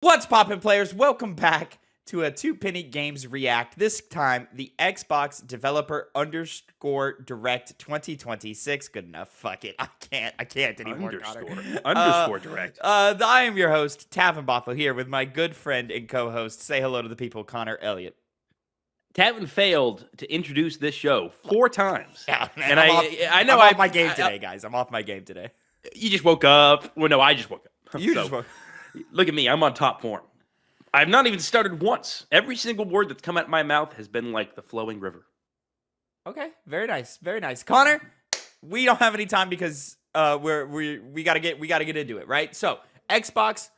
What's poppin', players? Welcome back to a TwoPennyGames React. This time, the Xbox Developer _Direct 2026. Good enough. Fuck it. I can't anymore. Underscore Direct. I am your host, Tavin Bothel, here with my good friend and co-host. Say hello to the people, Connor Elliott. Tavin failed to introduce this show 4 times. Yeah, man, and I'm off my game today, guys. I'm off my game today. You just woke up. Well, no, I just woke up. You just woke up. Look at me. I'm on top form. I've not even started once. Every single word that's come out of my mouth has been like the flowing river. Okay, very nice, very nice. Connor, we don't have any time because we gotta get into it, right? So Xbox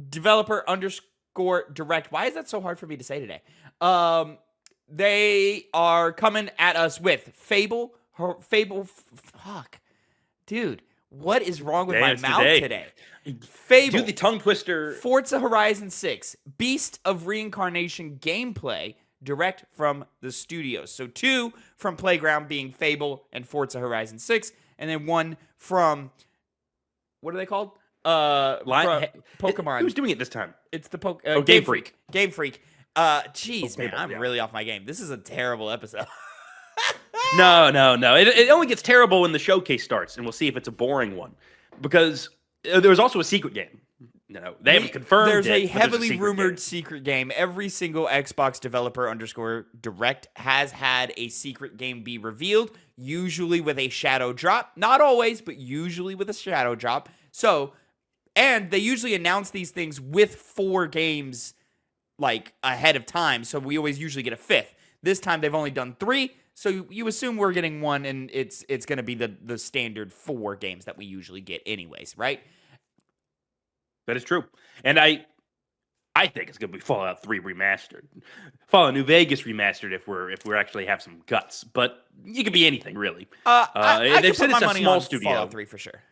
Developer _Direct. Why is that so hard for me to say today? They are coming at us with FABLE. Fuck, dude, what is wrong with my mouth today? FABLE, do the tongue twister. Forza Horizon 6, Beast of Reincarnation gameplay direct from the studios. So 2 from Playground being FABLE and Forza Horizon 6, and then 1 from, what are they called? Pokemon. Who's doing it this time? It's the Game Freak. Game Freak. Jeez, man, I'm really off my game. This is a terrible episode. No. It only gets terrible when the showcase starts, and we'll see if it's a boring one. Because there was also a secret game. No, they haven't confirmed There's a heavily secret rumored game. Secret game. Every single Xbox Developer _Direct has had a secret game be revealed, usually with a shadow drop. Not always, but usually with a shadow drop. So, and they usually announce these things with 4 games like ahead of time. So we always usually get a 5th. This time they've only done 3. So you assume we're getting 1, and it's going to be the standard 4 games that we usually get anyways, right? That is true. And I think it's going to be Fallout 3 remastered. Fallout New Vegas remastered if we actually have some guts. But it could be anything, really. They've said it's a small studio. Fallout 3 for sure.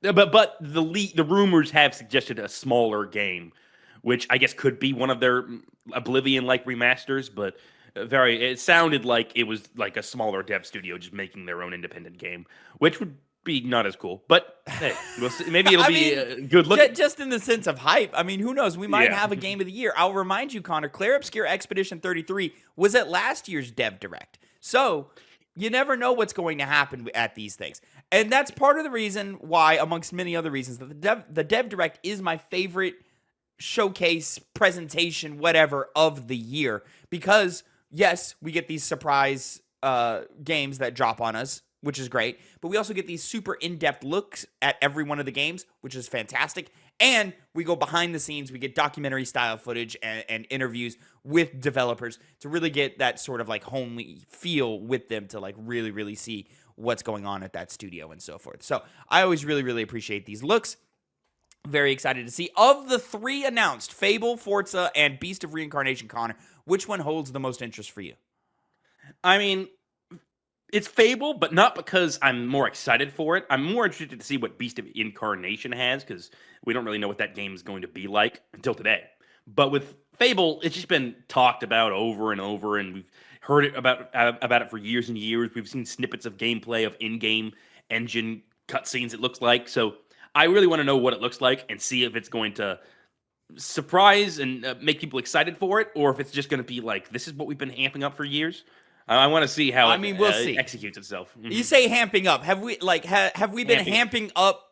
But the rumors have suggested a smaller game, which I guess could be one of their Oblivion-like remasters, but it sounded like it was like a smaller dev studio just making their own independent game, which would be not as cool. But hey, we'll see. Maybe it'll be a good look. Just in the sense of hype. I mean, who knows? We might have a game of the year. I'll remind you, Connor, Clair Obscure Expedition 33 was at last year's Dev Direct. So you never know what's going to happen at these things. And that's part of the reason why, amongst many other reasons, that the Dev Direct is my favorite showcase, presentation, whatever, of the year. Because yes, we get these surprise games that drop on us, which is great. But we also get these super in-depth looks at every one of the games, which is fantastic. And we go behind the scenes. We get documentary-style footage and interviews with developers to really get that sort of like homely feel with them to like really, really see what's going on at that studio and so forth. So I always really, really appreciate these looks. Very excited to see. Of the 3 announced, FABLE, Forza, and Beast of Reincarnation, Connor, which one holds the most interest for you? I mean, it's FABLE, but not because I'm more excited for it. I'm more interested to see what Beast of Incarnation has, because we don't really know what that game is going to be like until today. But with FABLE, it's just been talked about over and over, and we've heard it about it for years and years. We've seen snippets of gameplay of in-game engine cutscenes, it looks like. So I really want to know what it looks like and see if it's going to surprise and make people excited for it, or if it's just going to be like, this is what we've been amping up for years. I want to see how we'll see. Executes itself. Mm-hmm. You say hamping up. Have we been hamping up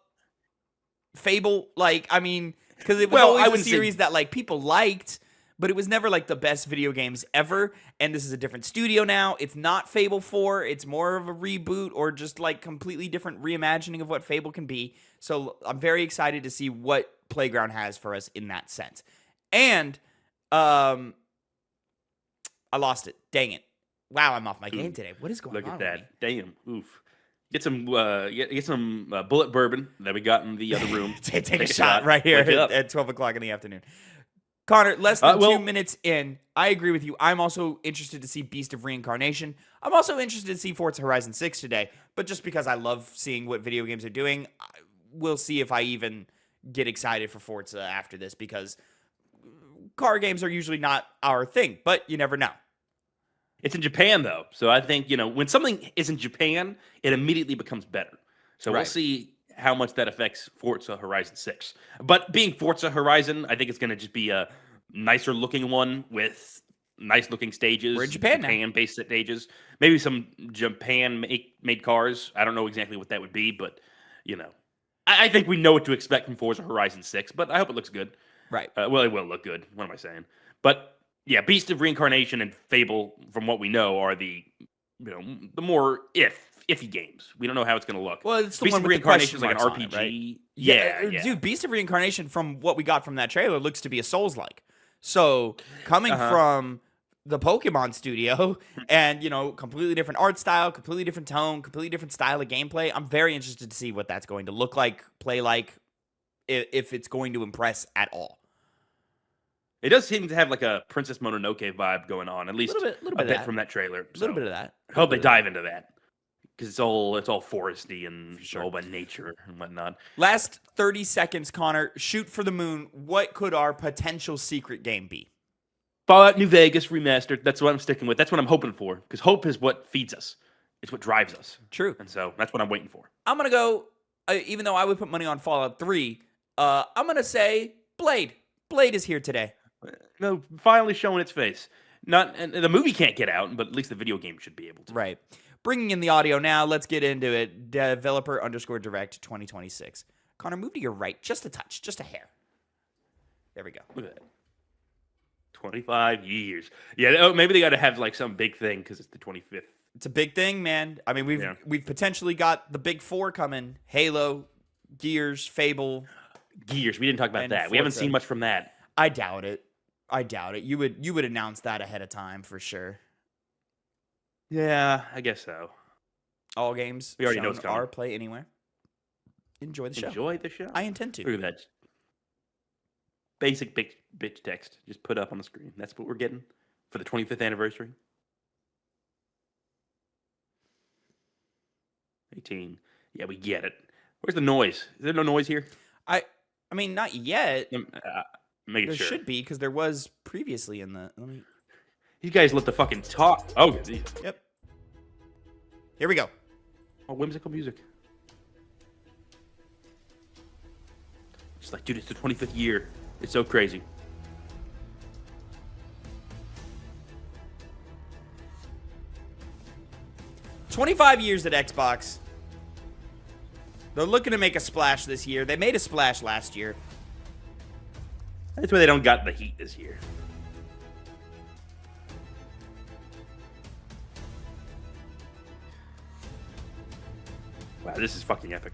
FABLE? Like, I mean, because it was always a series that like people liked, but it was never like the best video games ever. And this is a different studio now. It's not FABLE 4. It's more of a reboot or just like completely different reimagining of what FABLE can be. So I'm very excited to see what Playground has for us in that sense. And I lost it. Dang it. Wow, I'm off my game today. What is going on? Look at that. Damn. Oof. Get some bullet bourbon that we got in the other room. Take a shot right here at 12 o'clock in the afternoon. Connor, less than 2 minutes in, I agree with you. I'm also interested to see Beast of Reincarnation. I'm also interested to see Forza Horizon 6 today. But just because I love seeing what video games are doing, we'll see if I even get excited for Forza after this, because car games are usually not our thing. But you never know. It's in Japan, though. So I think, when something is in Japan, it immediately becomes better. So We'll see how much that affects Forza Horizon 6. But being Forza Horizon, I think it's going to just be a nicer looking one with nice looking stages. We're in Japan now. Japan-based stages. Maybe some Japan-made cars. I don't know exactly what that would be, but, you know. I think we know what to expect from Forza Horizon 6, but I hope it looks good. Right. Well, it will look good. What am I saying? But, yeah, Beast of Reincarnation and Fable, from what we know, are the more iffy games. We don't know how it's going to look. Well, it's the Beast one of with Reincarnation is the like an question RPG. marks on it, right? Yeah. Dude, Beast of Reincarnation, from what we got from that trailer, looks to be a Souls-like. So, coming from the Pokemon studio and, completely different art style, completely different tone, completely different style of gameplay, I'm very interested to see what that's going to look like, play like, if it's going to impress at all. It does seem to have like a Princess Mononoke vibe going on, at least a bit from that trailer. A little bit of that. I hope they dive into that, because it's all foresty and all by nature and whatnot. Last 30 seconds, Connor. Shoot for the moon. What could our potential secret game be? Fallout New Vegas remastered. That's what I'm sticking with. That's what I'm hoping for, because hope is what feeds us. It's what drives us. True. And so that's what I'm waiting for. I'm going to go, even though I would put money on Fallout 3, I'm going to say Blade. Blade is here today. No, finally showing its face. And the movie can't get out, but at least the video game should be able to. Right. Bringing in the audio now. Let's get into it. Developer_direct 2026. Connor, move to your right just a touch, just a hair. There we go. Look at that. 25 years. Yeah, maybe they got to have like some big thing because it's the 25th. It's a big thing, man. I mean, we've potentially got the big four coming. Halo, Gears, Fable. Gears. We didn't talk about that. Forza. We haven't seen much from that. I doubt it. You would announce that ahead of time for sure. Yeah, I guess so. All games we already know it's coming. Are play anywhere. Enjoy the show. Enjoy the show. I intend to. Look at that. Basic bitch text just put up on the screen. That's what we're getting for the 25th anniversary. 18. Yeah, we get it. Where's the noise? Is there no noise here? I mean, not yet. There should be, because there was previously in the. You guys let the fucking talk. Oh, geez. Yep. Here we go. Oh, whimsical music. It's like, dude, it's the 25th year. It's so crazy. $25 years at Xbox. They're looking to make a splash this year. They made a splash last year. That's why they don't got the heat this year. Wow, this is fucking epic.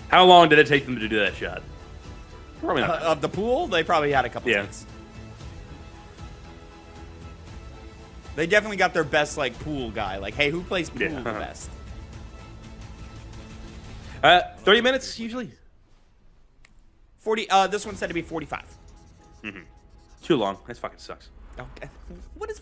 How long did it take them to do that shot? Probably not. Of the pool, they probably had a couple takes. They definitely got their best pool guy. Like, hey, who plays pool the best? 30 minutes usually. 40. This one's said to be 45. Mm-hmm. Too long. That fucking sucks. Okay. What is?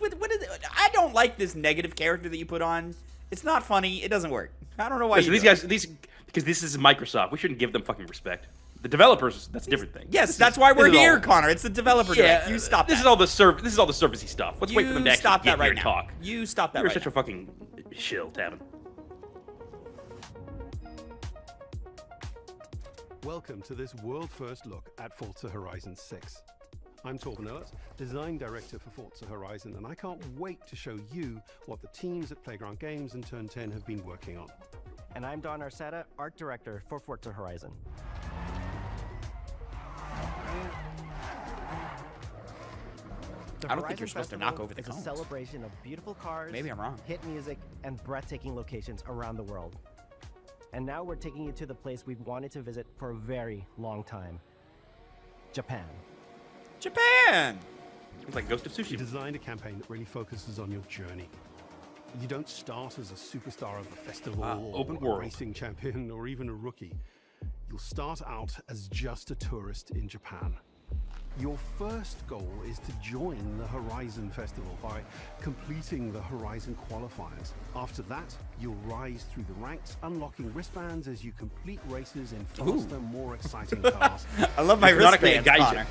I don't like this negative character that you put on. It's not funny. It doesn't work. I don't know why. Listen, because this is Microsoft. We shouldn't give them fucking respect. The developers, that's a different thing. Yes, that's why we're here, Connor. It's the developer. Yeah, you stop. This is all the servicey stuff. Let's wait for them to actually get here and talk. You stop that. You're such a fucking shill, Tavin. Welcome to this world-first look at Forza Horizon 6. I'm Tavin Bothel, Design Director for Forza Horizon, and I can't wait to show you what the teams at Playground Games and Turn 10 have been working on. And I'm Don Arcetta, Art Director for Forza Horizon. I don't think you're supposed to knock over the cones. It's a celebration of beautiful cars, maybe I'm wrong, hit music, and breathtaking locations around the world. And now we're taking you to the place we've wanted to visit for a very long time. Japan. Japan! It's like Ghost of Tsushima. We designed a campaign that really focuses on your journey. You don't start as a superstar of a festival open or world. a racing champion or even a rookie. You'll start out as just a tourist in Japan. Your first goal is to join the Horizon Festival by completing the Horizon qualifiers. After that, you'll rise through the ranks, unlocking wristbands as you complete races in faster, more exciting cars. I love my wristbands, Connor.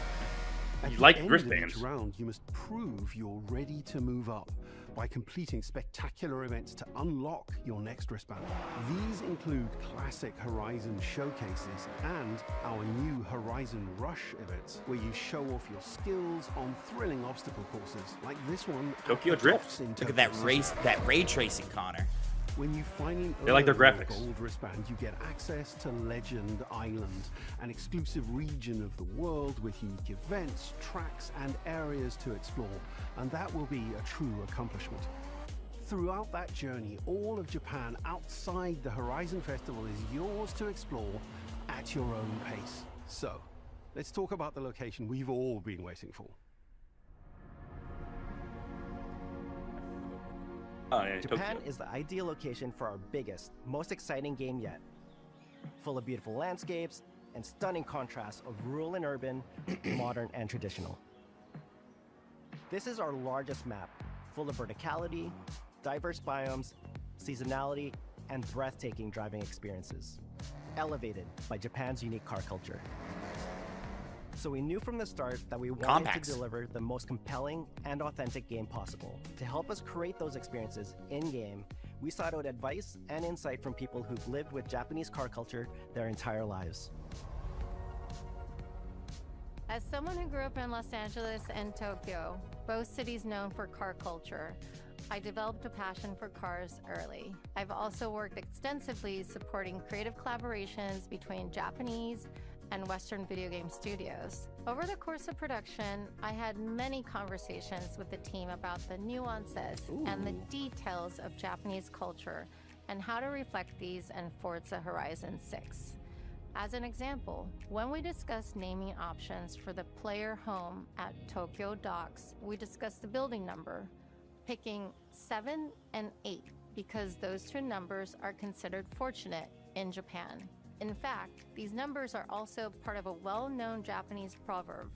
At You the like end wristbands. of each round, you must prove you're ready to move up by completing spectacular events to unlock your next wristband. These include classic Horizon showcases and our new Horizon Rush events, where you show off your skills on thrilling obstacle courses, like this one. Tokyo Drift. Look at that ray tracing, Connor. When you finally They like their earn your graphics. gold wristband, you get access to Legend Island, an exclusive region of the world with unique events, tracks, and areas to explore, and that will be a true accomplishment. Throughout that journey, all of Japan outside the Horizon Festival is yours to explore at your own pace. So, let's talk about the location we've all been waiting for. Oh, yeah, Japan Tokyo. is the ideal location for our biggest, most exciting game yet. Full of beautiful landscapes and stunning contrasts of rural and urban, modern and traditional. This is our largest map, full of verticality, diverse biomes, seasonality, and breathtaking driving experiences, elevated by Japan's unique car culture. So we knew from the start that we wanted Compacts. to deliver the most compelling and authentic game possible. To help us create those experiences in-game, we sought out advice and insight from people who've lived with Japanese car culture their entire lives. As someone who grew up in Los Angeles and Tokyo, both cities known for car culture, I developed a passion for cars early. I've also worked extensively supporting creative collaborations between Japanese and Western video game studios. Over the course of production, I had many conversations with the team about the nuances and the details of Japanese culture and how to reflect these in Forza Horizon 6. As an example, when we discussed naming options for the player home at Tokyo Docks, we discussed the building number, picking 7 and 8 because those two numbers are considered fortunate in Japan. In fact, these numbers are also part of a well-known Japanese proverb,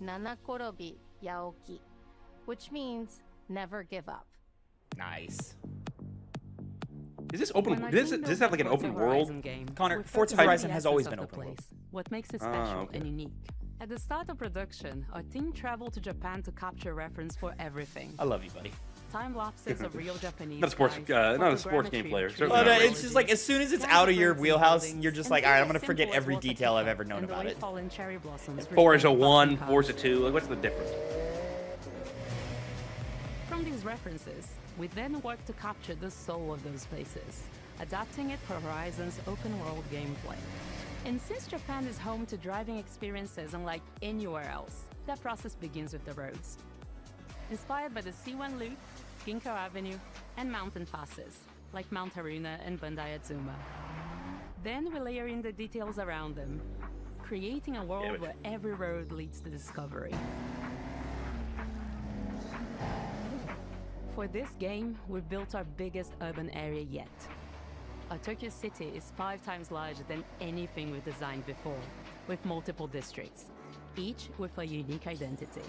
Nanakorobi Yaoki, which means never give up. Nice. Is this open? Does this have like an open world? Connor, Forza Horizon has always been open world. What makes it special okay. and unique? At the start of production, our team traveled to Japan to capture reference for everything. I love you, buddy. Time lapses of real Japanese. Not a sports, guys, not a sports game photogrammetry player. of Certainly But not. it's just like as soon as it's out of your wheelhouse, you're just like, all right, I'm gonna forget every detail I've ever known and the about way it. fallen cherry blossoms Forza reflect 1, passing Forza cars. 2. Like, what's the difference? From these references, we then worked to capture the soul of those places, adapting it for Horizon's open-world gameplay. And since Japan is home to driving experiences unlike anywhere else, that process begins with the roads. Inspired by the C1 loop, Ginkgo Avenue, and mountain passes, like Mount Haruna and Bandai Atsuma. Then we layer in the details around them, creating a world where every road leads to discovery. For this game, we built our biggest urban area yet. Our Tokyo city is 5 times larger than anything we've designed before, with multiple districts, each with a unique identity.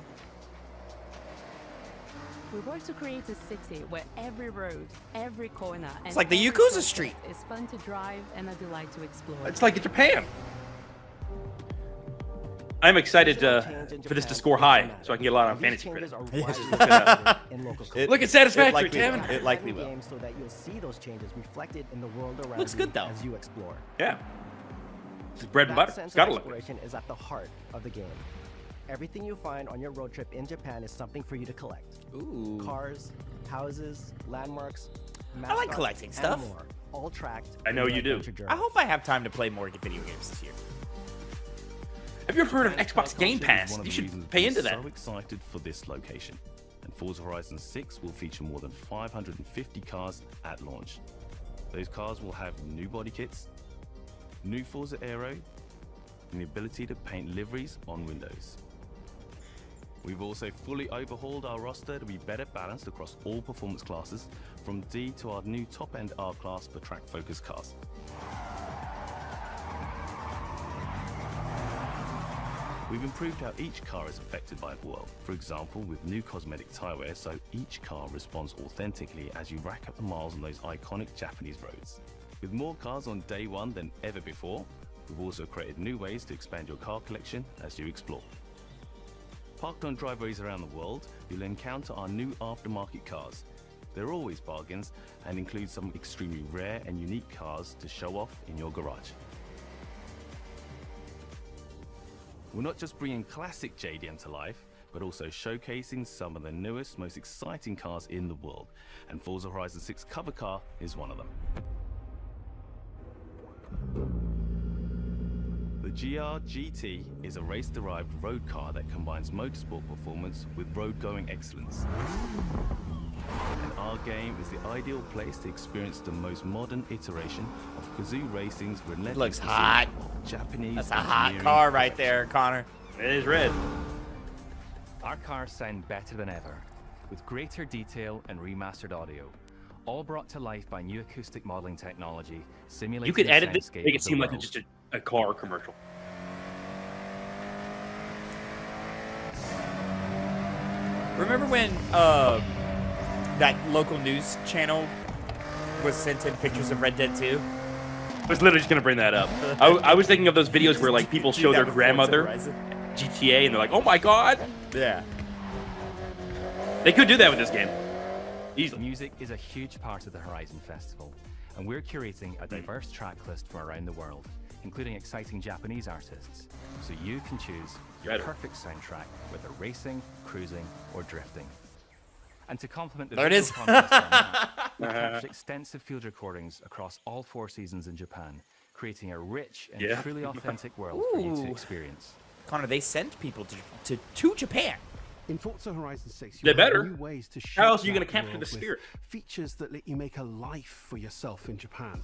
We work to create a city where every road, every corner, and It's like the every Yakuza shortcut Street. is fun to drive and a delight to explore. It's like Japan. I'm excited for this to score high, so I can get a lot on fantasy credit. Look at Satisfactory, Tavin. It likely will. So that you'll see those changes reflected in the world around Looks you good, though. as you explore. Yeah. This is bread and That butter. sense It's of gotta look good. exploration is at the heart of the game. Everything you find on your road trip in Japan is something for you to collect. Ooh. Cars, houses, landmarks, I like mascots, collecting and stuff. more, all tracked. I know in your you do. adventure journey. I hope I have time to play more video games this year. Have you ever heard of Xbox Game Is Pass? one of You the should reasons pay we're into that. So excited for this location. And Forza Horizon 6 will feature more than 550 cars at launch. Those cars will have new body kits, new Forza Aero, and the ability to paint liveries on windows. We've also fully overhauled our roster to be better balanced across all performance classes, from D to our new top-end R-Class for track-focused cars. We've improved how each car is affected by the world. For example, with new cosmetic tire wear, so each car responds authentically as you rack up the miles on those iconic Japanese roads. With more cars on day one than ever before, we've also created new ways to expand your car collection as you explore. Parked on driveways around the world, you'll encounter our new aftermarket cars, They're always bargains and include some extremely rare and unique cars to show off in your garage. We're not just bringing classic JDM to life, but also showcasing some of the newest, most exciting cars in the world. And Forza Horizon 6 cover car is one of them. The GR GT is a race-derived road car that combines motorsport performance with road-going excellence. And our game is the ideal place to experience the most modern iteration of Kazoo Racing's relentless Looks hot. Japanese That's a hot engineering car right there, Connor. It is red. Our cars sound better than ever, with greater detail and remastered audio, all brought to life by new acoustic modeling technology, simulating You could the edit this, soundscape make it of the seem like world. it's just a car commercial. Remember when that local news channel was sent in pictures of Red Dead 2? I was literally just gonna bring that up. I was thinking of those videos where like people show their grandmother GTA and they're like, "Oh my god!" Yeah. They could do that with this game. Easily. Music is a huge part of the Horizon Festival, and we're curating a diverse track list from around the world, including exciting Japanese artists, so you can choose your perfect soundtrack, whether racing, cruising, or drifting. And to complement the There it visual is. context on that, we captured extensive field recordings across all 4 seasons in Japan, creating a rich and truly authentic world for you to experience. Connor, they sent people to Japan. In Forza Horizon 6, They you better. have new ways to How else are you shape gonna that capture world the with spirit? Features that let you make a life for yourself in Japan.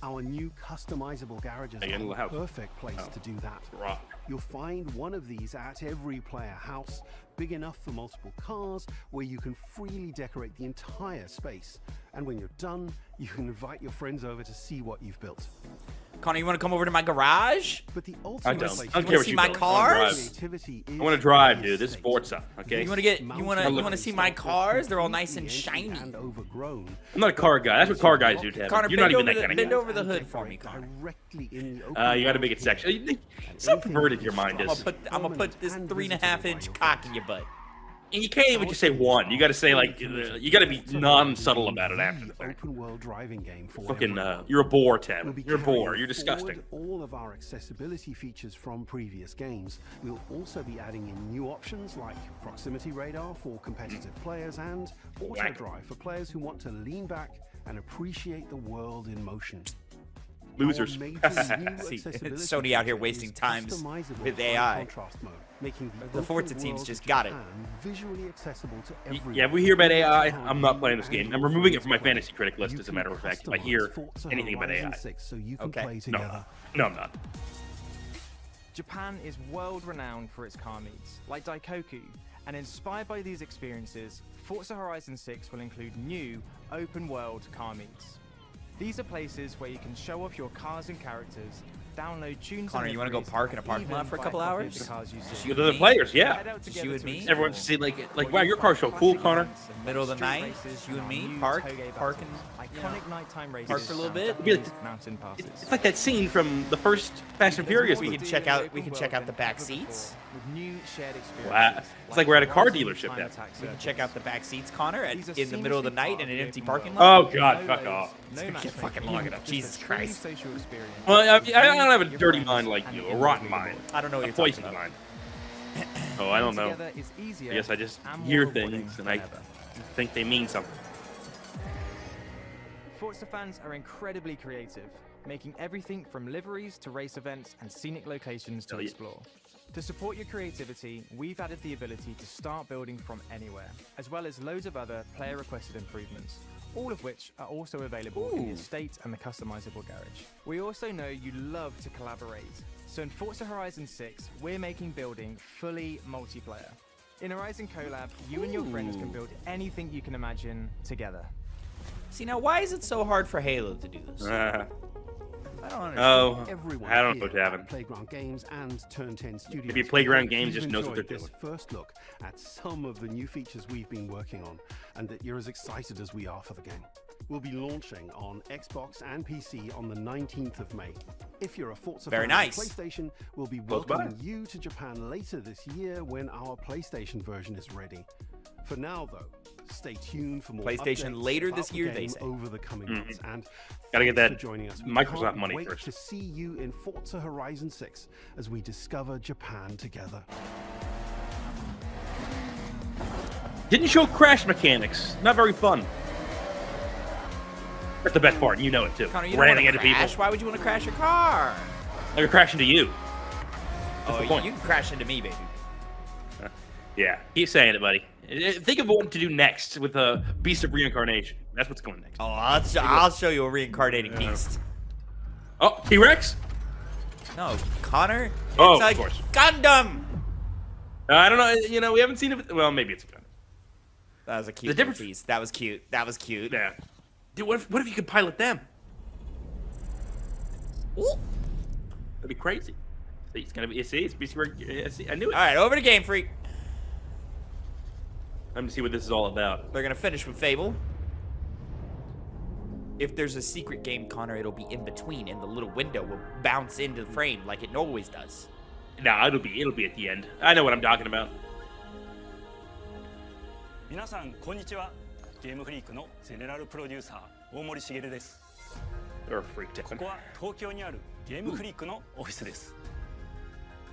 Our new customizable garages Hey, are little the house. perfect place to do that. Rock. You'll find one of these at every player house, big enough for multiple cars, where you can freely decorate the entire space. And when you're done, you can invite your friends over to see what you've built. Connor, you want to come over to my garage? But the I ultimate don't. place I don't to care what see you my build. cars? creativity I is want to drive, the dude. This is estate. Forza. Okay. You want to see my cars? They're all nice and shiny. And overgrown. I'm not a car guy. That's what car guys do, Tavin. Connor, You're not even bend that kind of bend guy. over the hood for me, Connor. Directly in the open You got to make it world sexual. here. So perverted your mind I'm is. gonna put this 3.5-inch cock in your butt. And you can't even just say one. You got to say like, you got to be non-subtle about it after the fact. Open world driving game for Fucking, everyone. you're a bore, We'll Tavin. be You're a bore. carrying You're disgusting. forward all of our accessibility features from previous games. We'll also be adding in new options like proximity radar for competitive players and auto Whack. drive for players who want to lean back and appreciate the world in motion. Losers. Our major new See, accessibility Sony out here feature wasting is times customizable with high AI. contrast mode, making The Forza open team's world just of got it. Japan visually accessible to everyone. Yeah, if we hear about AI, I'm not playing this game. I'm removing it from my fantasy critic list, as a matter of fact, if I hear anything about AI. So you can Okay. play No, together. no, I'm not. Japan is world-renowned for its car meets, like Daikoku, and inspired by these experiences, Forza Horizon 6 will include new, open-world car meets. These are places where you can show off your cars and characters, download tunes Connor, and you wanna go liveries, park in a and parking lot even for a buy couple copy of hours? the cars you see. You go to the players, yeah. Head out together you and to me? explore Everyone to see like, where wow, you your can car's so find cool, classic Connor. events and Middle of the street night, races you and our me, new park, Toge parking, battles, iconic nighttime races, park for a little bit. and Be like- Japanese mountain passes. It's like that scene from the first Fast and Furious We movie. can check out the back seats. With new shared experiences. Wow. It's like we're at a car Horizon dealership Time now. Attack We can circuits. check out the back seats, Connor, These are in the middle of the seamlessly night part in an of the empty open parking world. lot. Oh God, No fuck loads, off. no Get matchmaking, fucking long enough. just a Jesus true Christ. social experience. Well, I don't have a Your dirty friends mind like and you, the a rotten leaderboard. mind, I don't know what a you're talking poisoned about. mind. Oh, I don't know. Together is easier I guess I just and more hear rewarding things and than I ever. think they mean something. Forza fans are incredibly creative, making everything from liveries to race events and scenic locations to Hell yeah. explore. To support your creativity, we've added the ability to start building from anywhere, as well as loads of other player-requested improvements, all of which are also available in the estate and the customizable garage. We also know you love to collaborate, so in Forza Horizon 6, we're making building fully multiplayer. In Horizon Collab, you and your friends can build anything you can imagine together. See, now why is it so hard for Halo to do this? I don't understand. Oh, Everyone I don't know, here at Tavin. Playground Games and Turn 10 Studios. Maybe Playground hope Games you've just knows what enjoyed they're this doing. first look at some of the new features we've been working on, and that you're as excited as we are for the game. We'll be launching on Xbox and PC on the 19th of May. If you're a Forza Very fan on nice. PlayStation, we'll be Close by. welcoming you to Japan later this year when our PlayStation version is ready. For now, though, stay stay tuned for more PlayStation updates later about this the year, game they say. over the coming months. And Gotta get thanks that for joining us. We Microsoft can't money wait first. to see you in Forza Horizon 6 as we discover Japan together. Didn't show crash mechanics. Not very fun. That's the best part. You know it too. Connor, you don't want Ramming to into people. crash. Why would you want to crash your car? They're crashing to you. That's Oh, the point. you can crash into me, baby. Yeah, keep saying it, buddy. Think of what to do next with a Beast of Reincarnation. That's what's going next. Oh, I'll show you a reincarnating beast. Oh, T-Rex? No, Connor. Oh, It's like of course. Gundam. I don't know. You know, we haven't seen it. Well, maybe it's a gun. That was a cute The difference- tease. That was cute. That was cute. Yeah. Dude, what if you could pilot them? Ooh. That'd be crazy. See, it's gonna be. See, it's Beast of Reincarnation. I knew it. All right, over to Game Freak. I'm gonna see what this is all about. They're gonna finish with Fable. If there's a secret game, Connor, it'll be in between, and the little window will bounce into the frame like it always does. Nah, it'll be at the end. I know what I'm talking about. 皆さんこんにちは。ゲームフリークのゼネラルプロデューサー大森茂です。 Or freak ここは東京にあるゲームフリークのオフィスです。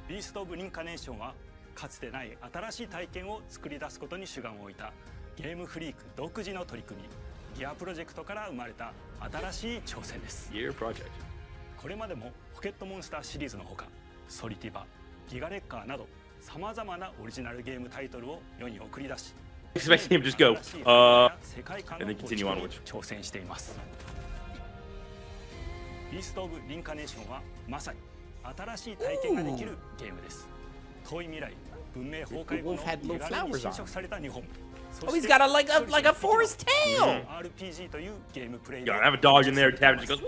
ビースト・オブ・リンカネーションはかつてない新しい体験を作り出すことに主眼を置いたゲームフリーク独自の取り組みギアプロジェクトから生まれた新しい挑戦です。Year project. これまでもポケットモンスターシリーズのほかソリティバ、ギガレッカーなどさまざまなオリジナルゲームタイトルを世に送り出し Expecting him to just go, 世界観 and の then 構 continue 築に onwards. 挑戦しています。ビースト・オブ・リンカネーションはまさに新しい体験ができるゲームです。遠い未来、文明崩壊後の Wolf had little 手軽に flowers 侵 on. 食された日本。 Oh, he's got like a forest tail. RPG というゲームプレイ Yeah, I have a dog in there. Tavin just goes, woohoo.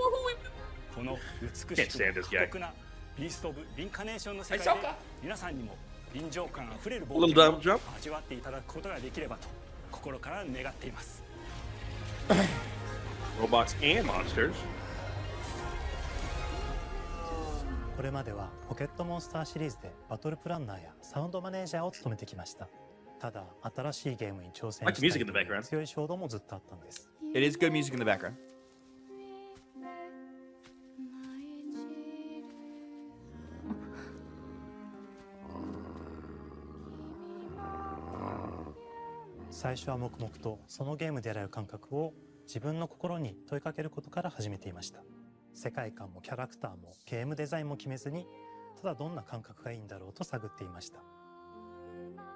この美 Can't し stand く this 過 guy. 酷なビースト・オブ・リンカネーションの世界 Ahsoka. で皆さんにも臨場感あふれる A 冒 little 険 double jump. を味わっていただくことができればと心から願っています。 Robots and monsters. これまではポケットモンスターシリーズでバトルプランナーやサウンドマネージャーを務めてきました。ただ新しいゲームに挑戦 Like したい music in the という background. 強い衝動もずっとあったんです。 It is good music in the background. 最初は黙々とそのゲームで得られる感覚を自分の心に問いかけることから始めていました。世界観もキャラクターもゲームデザインも決めずにただどんな感覚がいいんだろうと探っていました。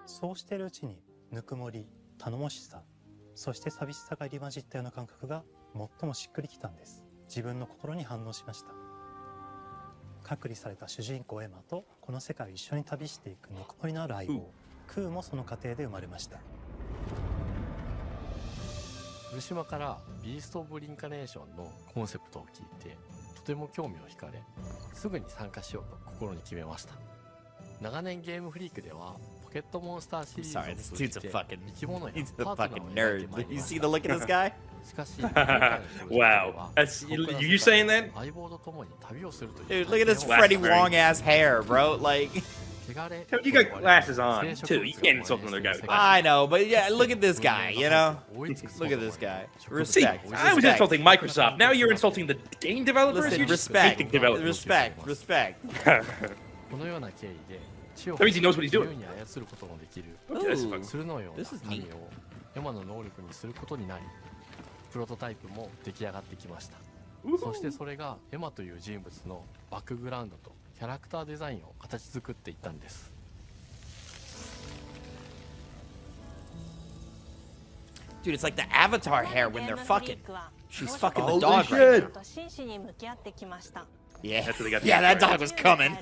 そうしているうちにぬくもり、頼もしさ、そして寂しさが入り混じったような感覚が最もしっくりきたんです。自分の心に反応しました。隔離された主人公エマとこの世界を一緒に旅していくぬくもりのある相棒、クーもその過程で生まれました。古島からビースト・オブ・リンカネーションのコンセプトを聞いてとても興味を惹かれすぐに参加しようと心に決めました。長年ゲームフリークではポケットモンスターシリーズを Sorry, this 通じ dude's a て fucking 生き物や he's a パートナー fucking を描い nerd. てまいり You まし see た。 the look at this guy? しかし今回のプロジェクトでは Wow. That's 過酷な you 世界 saying that? 相棒と共に旅をするという Dude, look at this 体 Freddie 験を Wong ass hair, bro. Like, 汚れ You got glasses on too. You can't insult another guy with glasses. I know, but yeah, look at this guy. You know, look at this guy. See, Respect. I was Respect. insulting Microsoft. Now you're insulting the game developers. Listen, You're just respect. hating developers. Respect. Respect. このような経緯で地を That means he knows what he's 自 doing. 由に操ることもできる Okay, that's fun. 鶴のよう This is な neat. 民をエマの能力にすることになりプロトタイプも出来上がってきました。そしてそれがエマという人物のバックグラウンドとキャラクターデザインを形作っていったんです。 Dude, it's like the Avatar hair when they're fucking. She's fucking the Holy dog shit. right now. 真摯に向き合ってきました。 Yeah. That's what they got. Yeah, that dog was coming.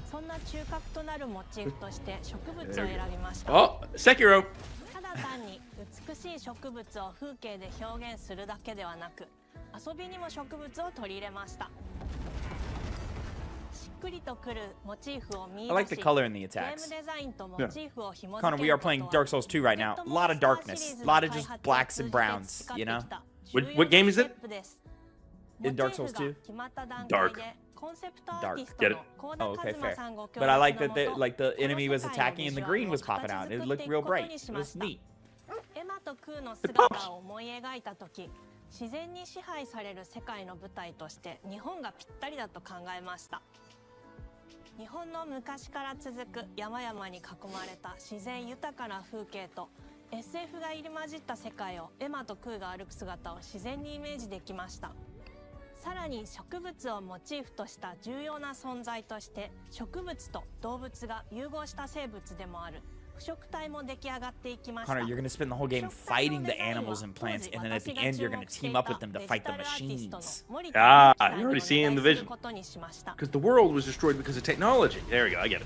そんな中核となるモチーフとして植物を選びました。 Oh, Sekiro. ただ単に美しい植物を風景で表現するだけではなく、遊びにも植物を取り入れました。しっくりとくるモチーフを見 I like 出 the し、 color in the ゲー attacks. ムデザインとモチーフを紐付 Connor, け we る are ことは playing Dark Souls 2 right now. A lot of darkness. A lot of just blacks and browns, you know? What game is it? in Dark Souls 2? Dark. Dark. Get it? Oh, okay, fair. But I like that the enemy was attacking and the green was popping out. It looked real bright. It was neat. エマとクーの姿を思い描いた時、自然に支配される世界の舞台として日本がぴったりだと考えました。日本の昔から続く山々に囲まれた自然豊かな風景と SF が入り混じった世界をエマとクーが歩く姿を自然にイメージできました。さらに植物をモチーフとした重要な存在として植物と動物が融合した生物でもある腐食体も出来上がっていきました。 Connor, you're gonna spend the whole game fighting the animals and plants, and then at the end you're gonna team up with them to fight the machines. Ah, you're already seeing the vision. Because the world was destroyed because of technology. There we go, I get it.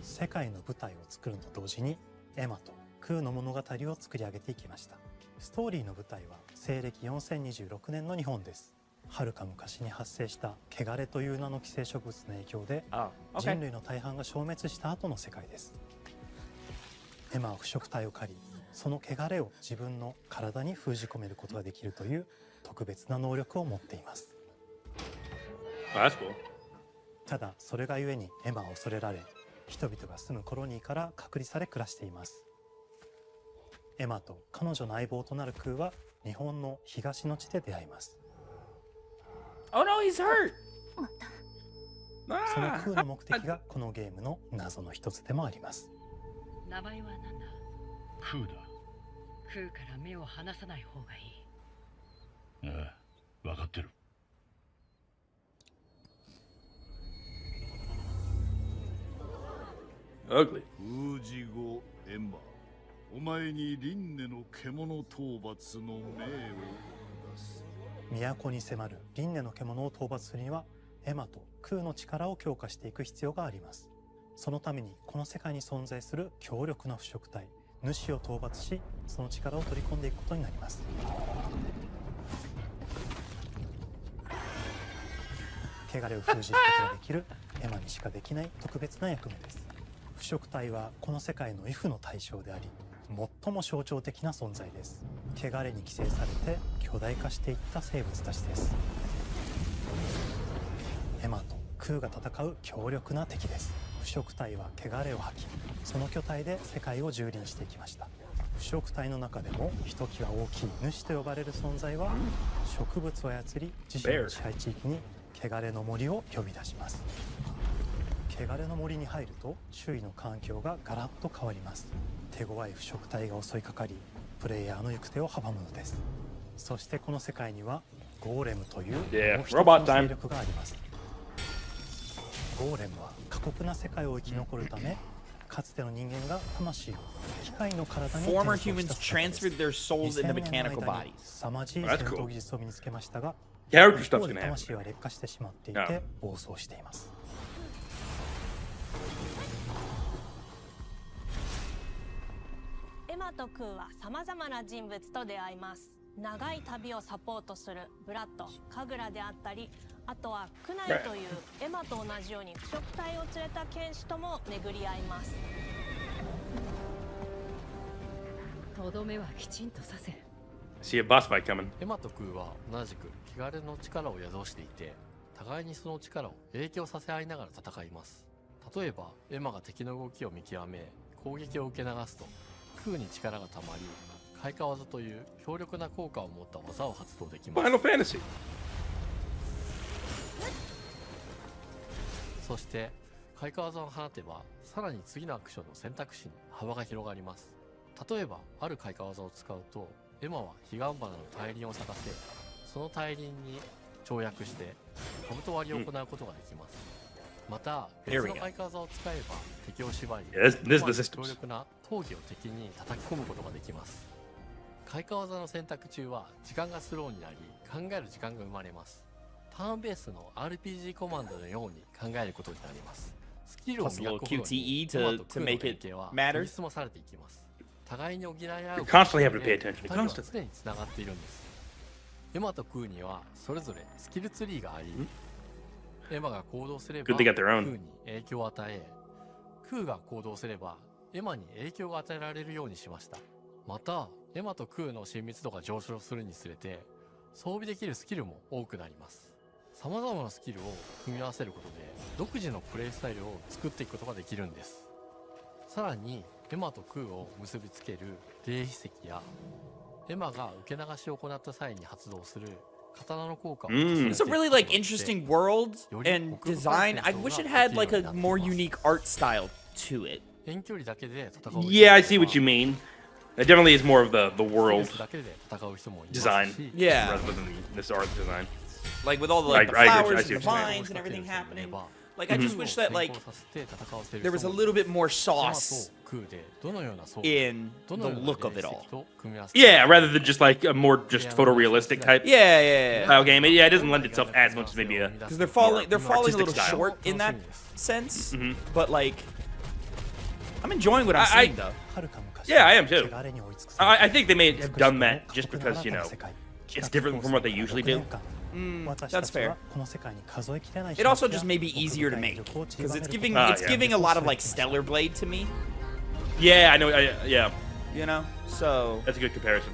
世界の舞台を作ると同時にエマとクーの物語を作り上げていきました。ストーリーの舞台は西暦4026年の日本です。はるか昔に発生した汚れという名の寄生植物の影響で人類の大半が消滅した後の世界です。エマは腐食体を狩り、その汚れを自分の体に封じ込めることができるという特別な能力を持っています。That's cool. ただそれがゆえにエマは恐れられ、人々が住むコロニーから隔離され暮らしています。エマと彼女の相棒となるクーは日本の東の地で出会います。Oh no, he's hurt! そのクーの目的がこのゲームの謎の一つでもあります。名前は何だ？クーだ。クーから目を離さない方がいい。ああ、分かってる。Ugly. 封じ後エマ、お前に輪廻の獣討伐の命を出す。都に迫る輪廻の獣を討伐するにはエマとクーの力を強化していく必要があります。そのためにこの世界に存在する強力な腐食体主を討伐し、その力を取り込んでいくことになります。汚れを封じることができるエマにしかできない特別な役目です。腐食体はこの世界の畏怖の対象であり、最も象徴的な存在です。汚れに寄生されて巨大化していった生物たちです。エマとクーが戦う強力な敵です。腐食体は汚れを吐き、その巨体で世界を蹂躙していきました。腐食体の中でもひときわ大きい主と呼ばれる存在は植物を操り、自身の支配地域に汚れの森を呼び出します。汚れの森に入ると周囲の環境がガラッと変わります。手強い腐食体が襲いかかり、プレイヤーの行く手を阻むのです。そしてこの世界にはゴーレムというもう一つの勢力があります。ゴーレムは過酷な世界を生き残るため、かつての人間が魂を機械の体に転送した姿です。2000年の間に凄まじい戦闘技術を身につけましたが、一方で魂は劣化してしまっていて暴走しています。エマとクーはさまざまな人物と出会います。長い旅をサポートするブラッド、カグラであったり、あとはクナイというエマと同じように腐食体を連れた剣士とも巡り合います。とどめはきちんとさせる。See a boss fight coming. エマとクーは同じく汚れの力を宿していて、互いにその力を影響させ合いながら戦います。例えばエマが敵の動きを見極め攻撃を受け流すと、クーに力がたまり、開花技という強力な効果を持った技を発動できます。Final Fantasy。そして開花技を放てば、さらに次のアクションの選択肢に幅が広がります。例えばある開花技を使うと、エマは彼岸花の大輪を咲かせ、その大輪に跳躍して兜割りを行うことができます。また別の開花技を使えば敵を縛り、強力な闘技を敵に叩き込むことができます。開花技の選択中は時間がスローになり、考える時間が生まれます。ターンベースの RPG コマンドのように考えることになります。スキルを磨くほどにエマとクーの連携は研ぎ澄まされていきます。互いに補い合うことで2人は常につながっているんです。エマとクーにはそれぞれスキルツリーがあり、エマが行動すればクーに影響を与え、クーが行動すればエマに影響が与えられるようにしました。またエマとクーの親密度が上昇するにつれて、装備できるスキルも多くなります。様々なスキルを組み合わせることで独自のプレイスタイルを作っていくことができるんです。さらにエマとクーを結びつける霊秘石やエマが受け流しを行った際に発動する刀の効果を It's a really like interesting world and design. I wish it had like a more unique art style to it. Yeah, I see what you mean. It definitely is more of the world design, yeah, rather than this art design. Like with all the, like, the flowers and the vines and everything happening. Like I just wish that like there was a little bit more sauce in the look of it all. Yeah, rather than just like a more just photorealistic type. Yeah. Style game. Yeah, it doesn't lend itself as much as maybe a because they're falling a little style. short in that sense. But like, I'm enjoying what I'm seeing though. Yeah, I am too. I think they may have done that just because, you know, it's different from what they usually do. That's fair. It also just may be easier to make because it's giving a lot of like Stellar Blade to me. Yeah, I know. Yeah, you know, so that's a good comparison.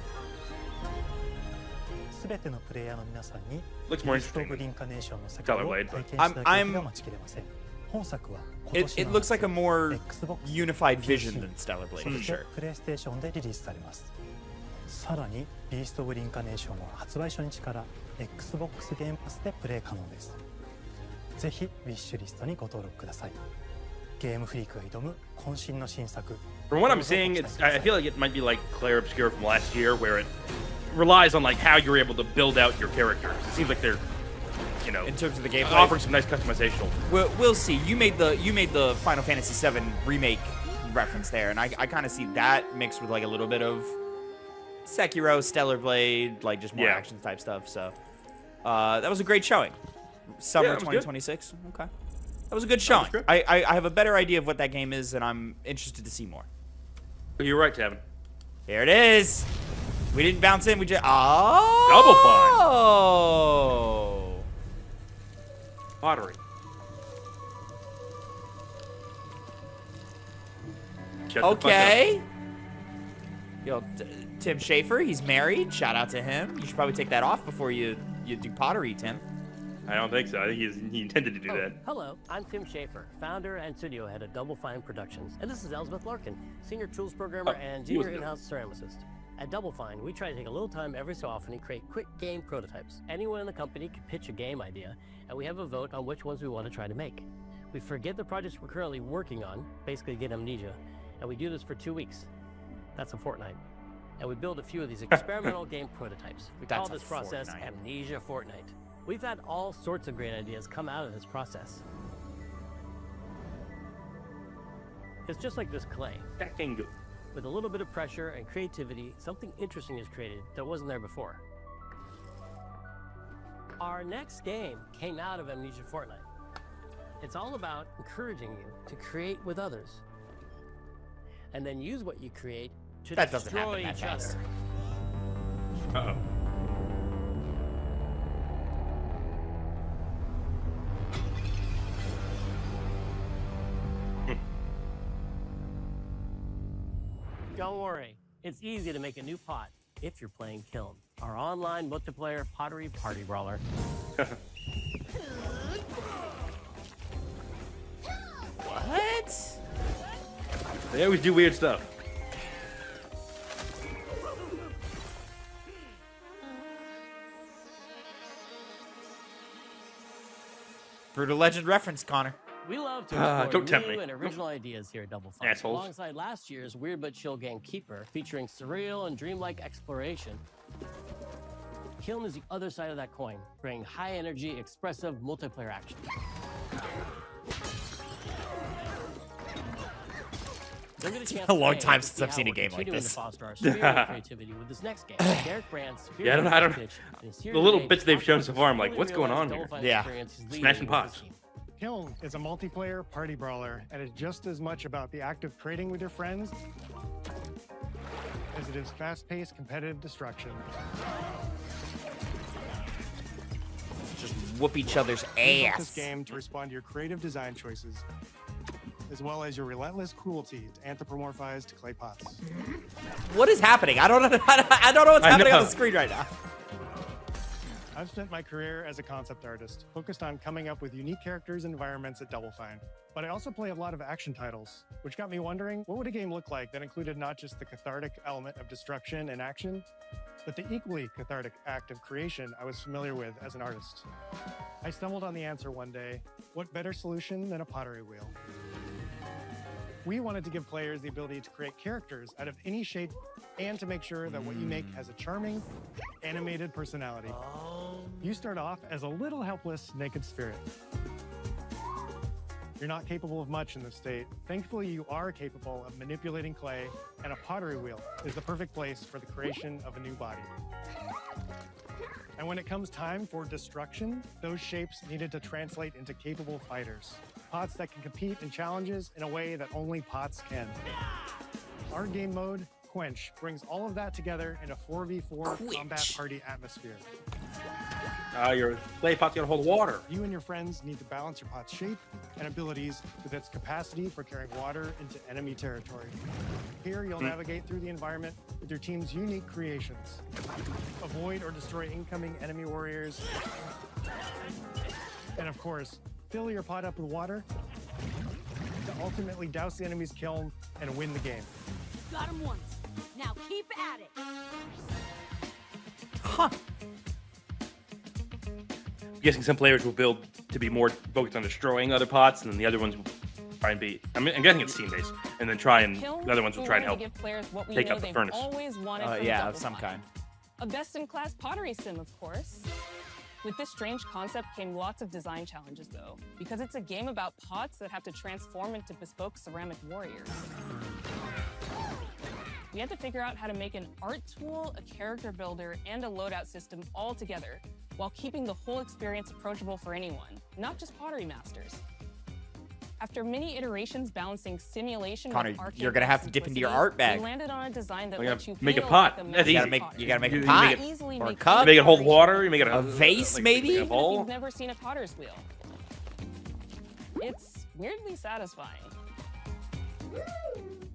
Looks more interesting than Stellar Blade, but it looks like a more unified vision than Stellar Blade for sure. さらにビースト・オブ・リンカネーションは発売初日から Xbox ゲームパスでプレイ可能です。ぜひウィッシュリストにご登録ください。ゲームフリークが挑む渾身の新作。From what I'm seeing, I feel like it might be like Clair Obscur from last year, where it relies on like how you're able to build out your characters. It seems like they're, you know, in terms of the gameplay, offering some nice customization. We'll see. You made the Final Fantasy VII remake reference there, and I kind of see that mixed with like a little bit of Sekiro, Stellar Blade, like just more action type stuff. So that was a great showing. Summer 2026. Good. Okay, that was a good showing. I have a better idea of what that game is, and I'm interested to see more. You're right, Tavin. Here it is. We didn't bounce in. We just Double Fine. Oh. Pottery. Okay. Yo, Tim Schafer, he's married. Shout out to him. You should probably take that off before you do pottery, Tim. I don't think so. I think he intended to do that. Hello, I'm Tim Schafer, founder and studio head of Double Fine Productions, and this is Elsbeth Larkin, senior tools programmer and junior in-house ceramicist. At Double Fine, we try to take a little time every so often and create quick game prototypes. Anyone in the company can pitch a game idea, and we have a vote on which ones we want to try to make. We forget the projects we're currently working on, basically get amnesia, and we do this for 2 weeks. That's a fortnight. And we build a few of these experimental game prototypes. We call this process Amnesia Fortnight. We've had all sorts of great ideas come out of this process. It's just like this clay. With a little bit of pressure and creativity, something interesting is created that wasn't there before. Our next game came out of Amnesia Fortnight. It's all about encouraging you to create with others, and then use what you create to destroy each other. Uh-oh. Don't worry, it's easy to make a new pot if you're playing Kiln, our online multiplayer pottery party brawler. What? They always do weird stuff. Brutal Legend reference, Connor. We love to explore don't tempt new me. and original ideas here at Double Fine. Assholes. Alongside last year's weird but chill game Keeper, featuring surreal and dreamlike exploration, Kiln is the other side of that coin, bringing high-energy, expressive multiplayer action. It's been a long time since I've seen a game like this. Creativity with this next game. Derek Brandt's Yeah, I don't. The little bits they've shown so far, I'm like, what's going on here? Yeah. Smashing pots. Kiln is a multiplayer party brawler, and it's just as much about the act of trading with your friends as it is fast-paced competitive destruction. Just whoop each other's We built ass. this game to respond to your creative design choices, as well as your relentless cruelty to anthropomorphized clay pots. What is happening? I don't know what's happening on the screen right now. I've spent my career as a concept artist, focused on coming up with unique characters and environments at Double Fine. But I also play a lot of action titles, which got me wondering, what would a game look like that included not just the cathartic element of destruction and action, but the equally cathartic act of creation I was familiar with as an artist? I stumbled on the answer one day. What better solution than a pottery wheel? We wanted to give players the ability to create characters out of any shape and to make sure that what you make has a charming, animated personality. You start off as a little helpless, naked spirit. You're not capable of much in this state. Thankfully, you are capable of manipulating clay, and a pottery wheel is the perfect place for the creation of a new body. And when it comes time for destruction, those shapes needed to translate into capable fighters. Pots that can compete in challenges in a way that only pots can. Our game mode, Quench, brings all of that together in a 4v4 combat party atmosphere. Your clay pot's gonna hold water. You and your friends need to balance your pot's shape and abilities with its capacity for carrying water into enemy territory. Here, you'll navigate through the environment with your team's unique creations. Avoid or destroy incoming enemy warriors. And of course, fill your pot up with water to ultimately douse the enemy's kiln and win the game. Got him once. Now keep at it. Huh. I'm guessing some players will build to be more focused on destroying other pots, and then the other ones will try and be. I'm guessing it's team-based, and then the other ones will try and help take up the furnace. Yeah, of some kind. A best-in-class pottery sim, of course. With this strange concept came lots of design challenges, though, because it's a game about pots that have to transform into bespoke ceramic warriors. We had to figure out how to make an art tool, a character builder, and a loadout system all together, while keeping the whole experience approachable for anyone, not just pottery masters. After many iterations balancing simulation with arcade you're gonna have to dip into your art bag. we landed on a design that lets you make a feel pot. like That's easy. You gotta make a pot or a cup. You make it hold water. You make it a vase, maybe. A bowl. If you've never seen a potter's wheel, it's weirdly satisfying.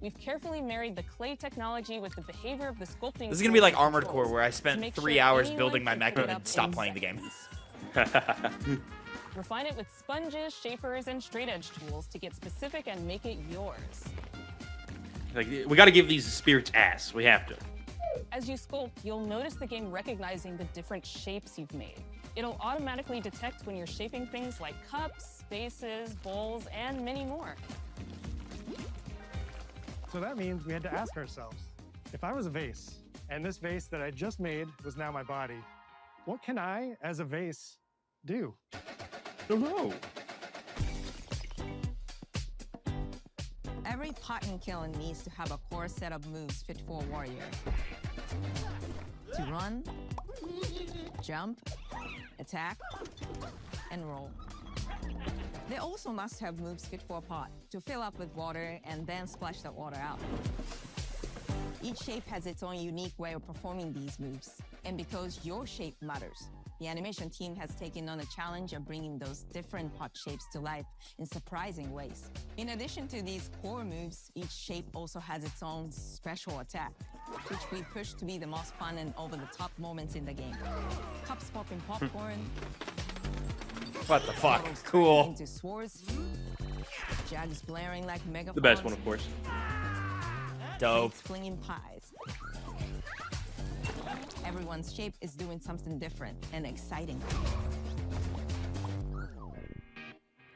We've carefully married the clay technology with the behavior of the sculpting. This is gonna be like Armored Core, where I spent 3 hours building my mech and stopped playing the game. Refine it with sponges, shapers, and straight edge tools to get specific and make it yours. Like, we got to give these spirits ass. We have to. As you sculpt, you'll notice the game recognizing the different shapes you've made. It'll automatically detect when you're shaping things like cups, vases, bowls, and many more. So that means we had to ask ourselves, if I was a vase, and this vase that I just made was now my body, what can I, as a vase, do? Don't know. Every pot and kiln needs to have a core set of moves fit for a warrior. To run, jump, attack, and roll. They also must have moves fit for a pot to fill up with water and then splash that water out. Each shape has its own unique way of performing these moves. And because your shape matters, the animation team has taken on a challenge of bringing those different pot shapes to life in surprising ways. In addition to these core moves, each shape also has its own special attack, which we push to be the most fun and over-the-top moments in the game. Cups popping popcorn. What the fuck? Cool. Into swords. Jugs blaring like megaphones. The best one, of course. Dope. Flinging pies. Everyone's shape is doing something different and exciting.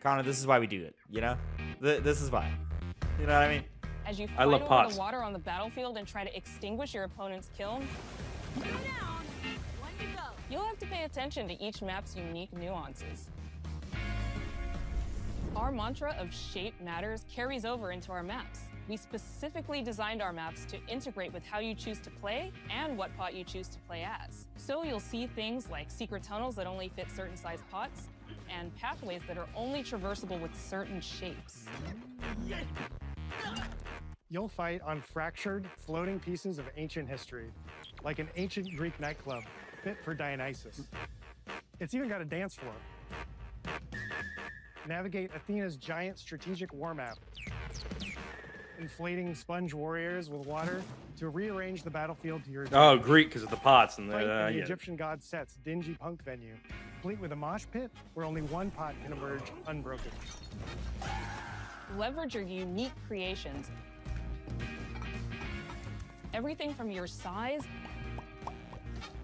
Connor, this is why we do it, you know? This is why. You know what I mean? As you fight over the water on the battlefield and try to extinguish your opponent's kiln, you'll have to pay attention to each map's unique nuances. Our mantra of shape matters carries over into our maps. We specifically designed our maps to integrate with how you choose to play and what pot you choose to play as. So you'll see things like secret tunnels that only fit certain size pots, and pathways that are only traversable with certain shapes. You'll fight on fractured, floating pieces of ancient history, like an ancient Greek nightclub fit for Dionysus. It's even got a dance floor. Navigate Athena's giant strategic war map. inflating sponge warriors with water to rearrange the battlefield to your Oh, Greek because of the pots and Fight in the yeah. Egyptian god Set's dingy punk venue, complete with a mosh pit where only one pot can emerge unbroken. Leverage your unique creations. Everything from your size,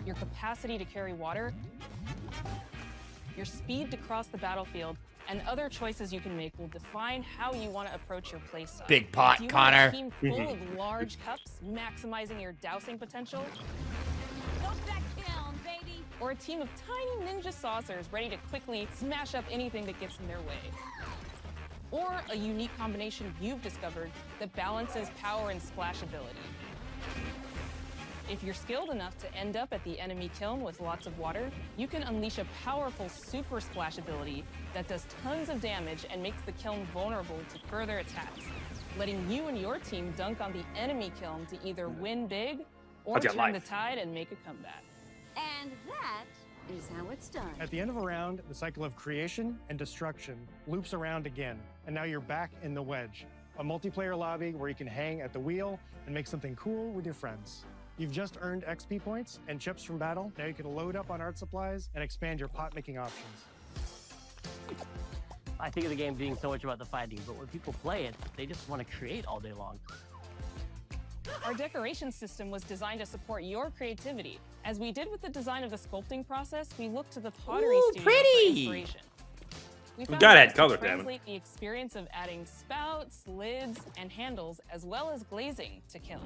your capacity to carry water, your speed to cross the battlefield, and other choices you can make will define how you want to approach your playstyle. Big pot, Do you Connor. want a team full of large cups, maximizing your dousing potential? Or a team of tiny ninja saucers ready to quickly smash up anything that gets in their way? Or a unique combination you've discovered that balances power and splashability? If you're skilled enough to end up at the enemy kiln with lots of water, you can unleash a powerful super splash ability that does tons of damage and makes the kiln vulnerable to further attacks, letting you and your team dunk on the enemy kiln to either win big or turn the tide and make a comeback. And that is how it's done. At the end of a round, the cycle of creation and destruction loops around again, and now you're back in the wedge, a multiplayer lobby where you can hang at the wheel and make something cool with your friends. You've just earned XP points and chips from battle. Now you can load up on art supplies and expand your pot-making options. I think of the game being so much about the fighting, but when people play it, they just want to create all day long. Our decoration system was designed to support your creativity. As we did with the design of the sculpting process, we looked to the pottery studio for inspiration. We found gotta ways add color, to Tavin. translate the experience of adding spouts, lids, and handles, as well as glazing to kiln.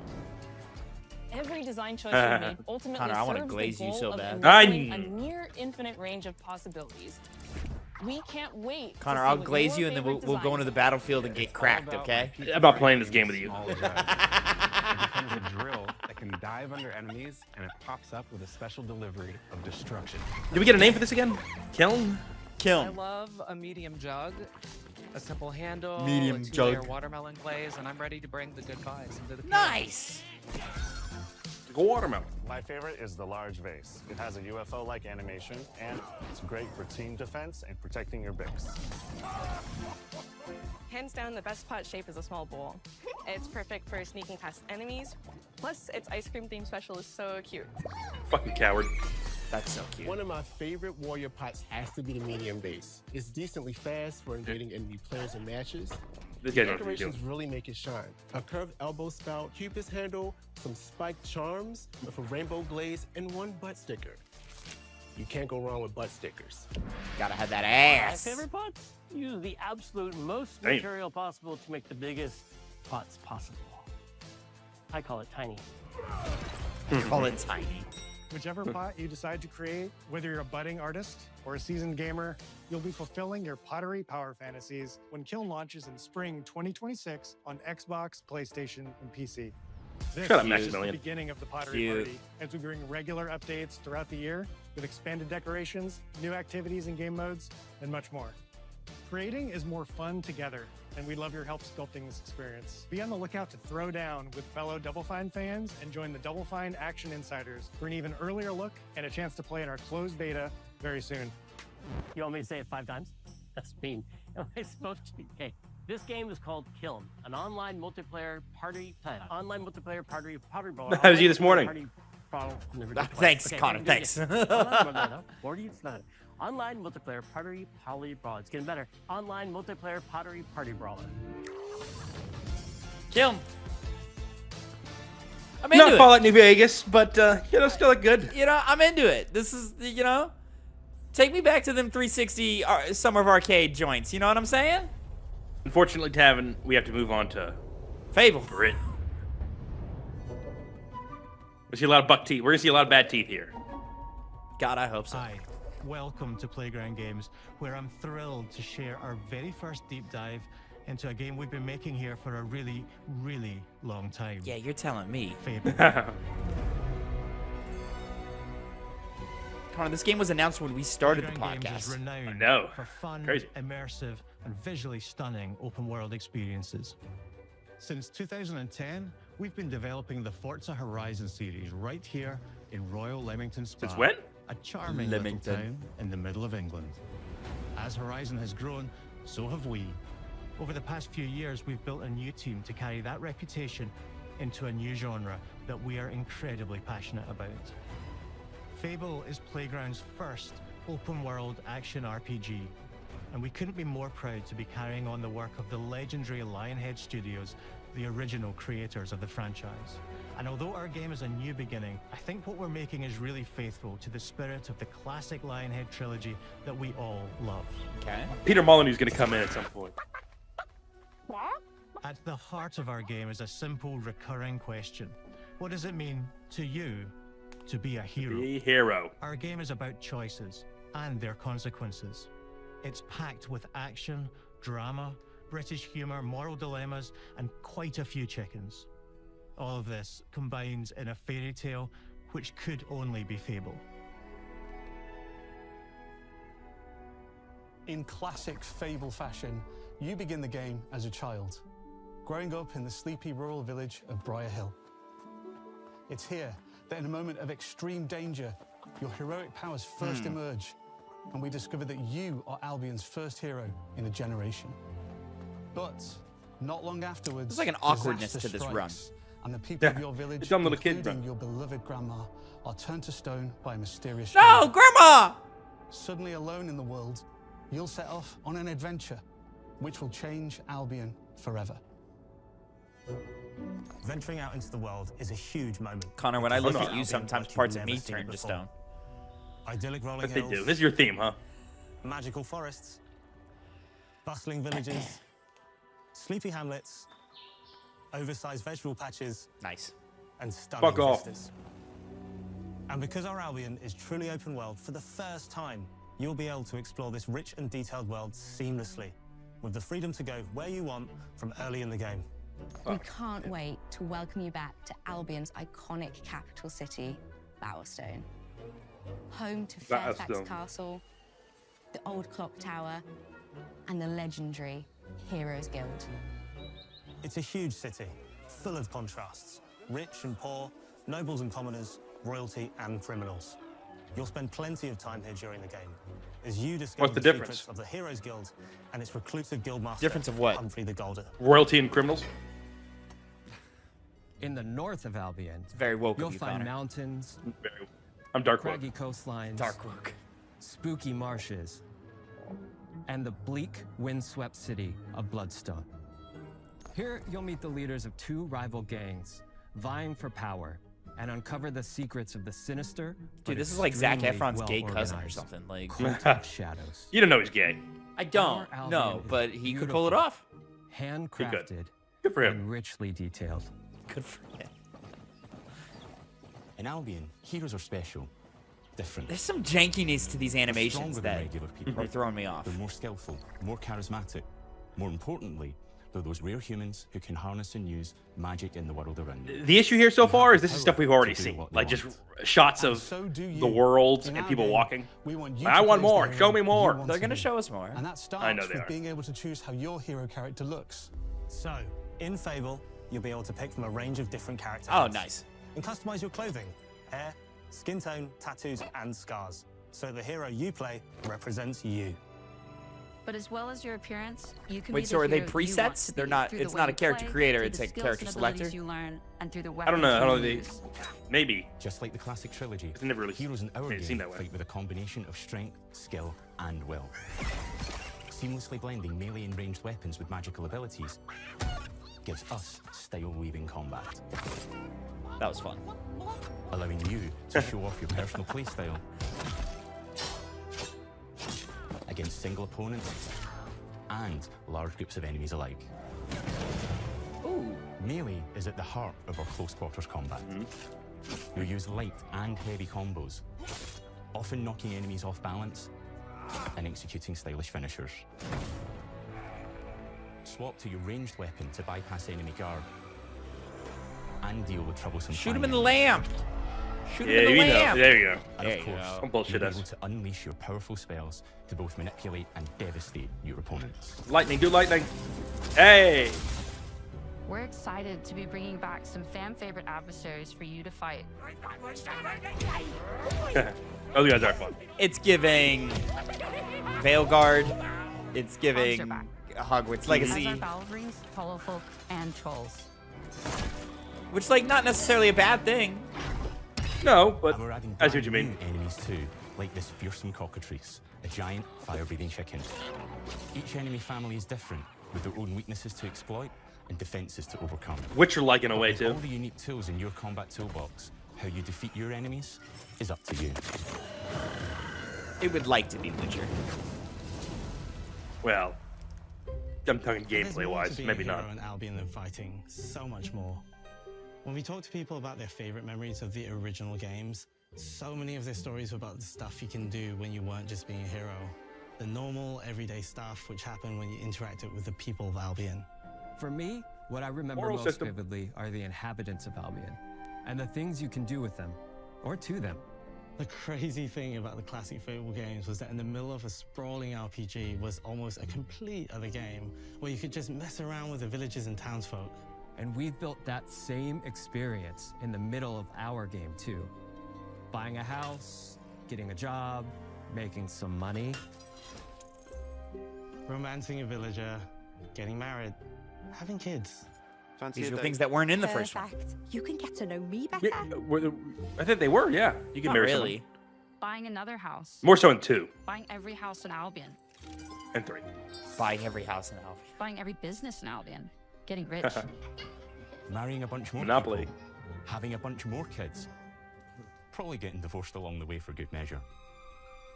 Every design choice we made ultimately Connor, I wanna serves glaze the you goal so of bad. enabling a near infinite range of possibilities. We can't wait. Connor, to see I'll what glaze your you and then we'll favorite go into the designs battlefield and get cracked, okay? I'm not playing this game with you. It becomes a drill that can dive under enemies, and it pops up with a special delivery of destruction. Did we get a name for this again? Kiln? I love a medium jug, a simple handle, Medium a two-layer jug. watermelon glaze, and I'm ready to bring the good vibes into the Nice! Watermelon. My favorite is the large vase. It has a UFO-like animation, and it's great for team defense and protecting your bricks. Hands down, the best pot shape is a small bowl. It's perfect for sneaking past enemies. Plus, its ice cream theme special is so cute. Fucking coward. That's so cute. One of my favorite warrior pots has to be the medium base. It's decently fast for invading enemy players and matches. This The guy knows what he's decorations doing. really make it shine. A curved elbow spout, cupid's handle, some spiked charms with a rainbow glaze, and one butt sticker. You can't go wrong with butt stickers. Gotta have that ass. My favorite pots use the absolute most Damn. material possible to make the biggest pots possible. I call it tiny. Call it tiny. Whichever pot you decide to create, whether you're a budding artist or a seasoned gamer, you'll be fulfilling your pottery power fantasies when Kiln launches in spring 2026 on Xbox, PlayStation, and PC. This Shut up, is Maximilian. the beginning of the pottery Cute. party as we bring regular updates throughout the year with expanded decorations, new activities and game modes, and much more. Creating is more fun together, and we love your help sculpting this experience. Be on the lookout to throw down with fellow Double Fine fans and join the Double Fine Action Insiders for an even earlier look and a chance to play in our closed beta very soon. You want me to say it 5 times? That's mean. Am I supposed to? Okay. This game is called Kiln, an online multiplayer pottery brawl. That was you this morning. Thanks, Connor, thanks. Online multiplayer pottery poly brawl. It's getting better. Online multiplayer pottery party brawler. Kiln. I'm into Not it. Fallout New Vegas, but still look good. I'm into it. This is, take me back to them 360 Summer of Arcade joints. You know what I'm saying? Unfortunately, Tavin, we have to move on to Fable. Britain. We see a lot of buck teeth. We're gonna see a lot of bad teeth here. God, I hope so. Hi, welcome to Playground Games, where I'm thrilled to share our very first deep dive into a game we've been making here for a really, really long time. Yeah, you're telling me. Fable. Connor, this game was announced when we started the Playground Games is podcast. renowned I know. for fun, Crazy. immersive, and visually stunning open-world experiences. Since 2010, we've been developing the Forza Horizon series right here in Royal Leamington Spa. Since when? A charming Leamington. little town in the middle of England. As Horizon has grown, so have we. Over the past few years, we've built a new team to carry that reputation into a new genre that we are incredibly passionate about. FABLE is Playground's first open-world action RPG, and we couldn't be more proud to be carrying on the work of the legendary Lionhead Studios, the original creators of the franchise. And although our game is a new beginning, I think what we're making is really faithful to the spirit of the classic Lionhead trilogy that we all love. Okay. Peter Molyneux's going to come in at some point. At the heart of our game is a simple, recurring question. What does it mean to you to be a hero? Be a hero. Our game is about choices and their consequences. It's packed with action, drama, British humour, moral dilemmas, and quite a few chickens. All of this combines in a fairy tale which could only be FABLE. In classic FABLE fashion, you begin the game as a child, growing up in the sleepy rural village of Briar Hill. It's here that in a moment of extreme danger, your heroic powers first emerge, and we discover that you are Albion's first hero in a generation. But not long afterwards, there's like an awkwardness to this run. And the people of your village, including your beloved grandma, are turned to stone by a mysterious No, Grandma! Suddenly alone in the world, you'll set off on an adventure which will change Albion forever. Venturing out into the world is a huge moment. Connor, when I look at you, sometimes parts of me turn to stone. Idyllic rolling What they hills. do. This is your theme, huh? Magical forests. Bustling villages. Sleepy hamlets. Oversized vegetable patches. Nice. And stunning Fuck off. vistas. And because our Albion is truly open world, for the first time, you'll be able to explore this rich and detailed world seamlessly, with the freedom to go where you want from early in the game. We can't wait to welcome you back to Albion's iconic capital city, Bowerstone. Home to Fairfax Castle, the old clock tower, and the legendary Heroes Guild. It's a huge city, full of contrasts. Rich and poor, nobles and commoners, royalty and criminals. You'll spend plenty of time here during the game, as you discover the secrets of the Heroes Guild and its reclusive guildmaster, Difference of what? Humphrey the Golden. Royalty and criminals? In the north of Albion, it's very woke you'll of you, find Connor. mountains, I'm dark craggy coastlines, Darkwook, spooky marshes, and the bleak, windswept city of Bloodstone. Here, you'll meet the leaders of two rival gangs, vying for power, and uncover the secrets of the sinister. Dude, this is like Zac extremely Efron's gay cousin or well-organized something. Like, cult of shadows. You don't know he's gay. I don't. Our No, Albion but is he could pull it beautiful, off. Handcrafted. Good for him. And richly detailed. Good for him. In Albion, heroes are special, different. There's some jankiness to these animations Stronger that than regular people. are throwing me off. They're more skillful, more charismatic. More importantly, they're those rare humans who can harness and use magic in the world around them. The issue here so far is this is stuff we've already seen. Like just shots of the world and people walking. I want more. Show me more. They're going to show us more. And that starts I know they with are. being able to choose how your hero character looks. So, in FABLE, you'll be able to pick from a range of different characters. Oh, nice. And customize your clothing, hair, skin tone, tattoos, and scars. So the hero you play represents you. But as well as your appearance, you can Wait, be so the are they hero you want presets? to They're be not. through the It's way not a you character play, creator. through It's the a skills character and selector. abilities you learn, and through the I don't know. weapons How you do they? use. Maybe. Just like the classic trilogy, It's never really heroes in our seen game that way. fight with a combination of strength, skill, and will. Seamlessly blending melee and ranged weapons with magical abilities gives us style-weaving combat. That was fun. Allowing you to show off your personal playstyle against single opponents and large groups of enemies alike. Melee is at the heart of our close quarters combat. You use light and heavy combos, often knocking enemies off balance and executing stylish finishers. Swap to your ranged weapon to bypass enemy guard and deal with troublesome Shoot him in flank the enemies. lamp. Shoot him in the lamp. There you go. And There of you course, go. Don't bullshit you'll be us. able to unleash your powerful spells to both manipulate and devastate your opponents. Lightning, do lightning. Hey. We're excited to be bringing back some fan-favorite adversaries for you to fight. Those guys are fun. It's giving Veilguard. It's giving Hogwarts Legacy. As are Balverines, Hollowfolk, and Trolls. Which, like, not necessarily a bad thing. No, but we're adding I see what you mean. brand new enemies too, like this fearsome cockatrice, a giant fire-breathing chicken. Each enemy family is different, with their own weaknesses to exploit and defenses to overcome. Which are like in a way With too. all the unique tools in your combat toolbox, how you defeat your enemies is up to you. It would like to be Witcher. Well, I'm talking There's more to gameplay-wise, being maybe a hero not. in Albion than fighting, so much more. When we talk to people about their favorite memories of the original games, so many of their stories were about the stuff you can do when you weren't just being a hero. The normal, everyday stuff which happened when you interacted with the people of Albion. For me, what I remember Moral most system. vividly are the inhabitants of Albion, and the things you can do with them, or to them. The crazy thing about the classic FABLE games was that in the middle of a sprawling RPG was almost a complete other game, where you could just mess around with the villagers and townsfolk. And we've built that same experience in the middle of our game too. Buying a house, getting a job, making some money. Romancing a villager, getting married, having kids. These were things that weren't in the first one. Perfect. You can get to know me better. Yeah, I think they were, yeah. You can Not marry really. someone. Buying another house. More so in 2 Buying every house in Albion. and 3. Buying every house in Albion. Buying every business in Albion. Getting rich. Marrying a bunch more Monopoly. people, having a bunch more kids, probably getting divorced along the way for good measure.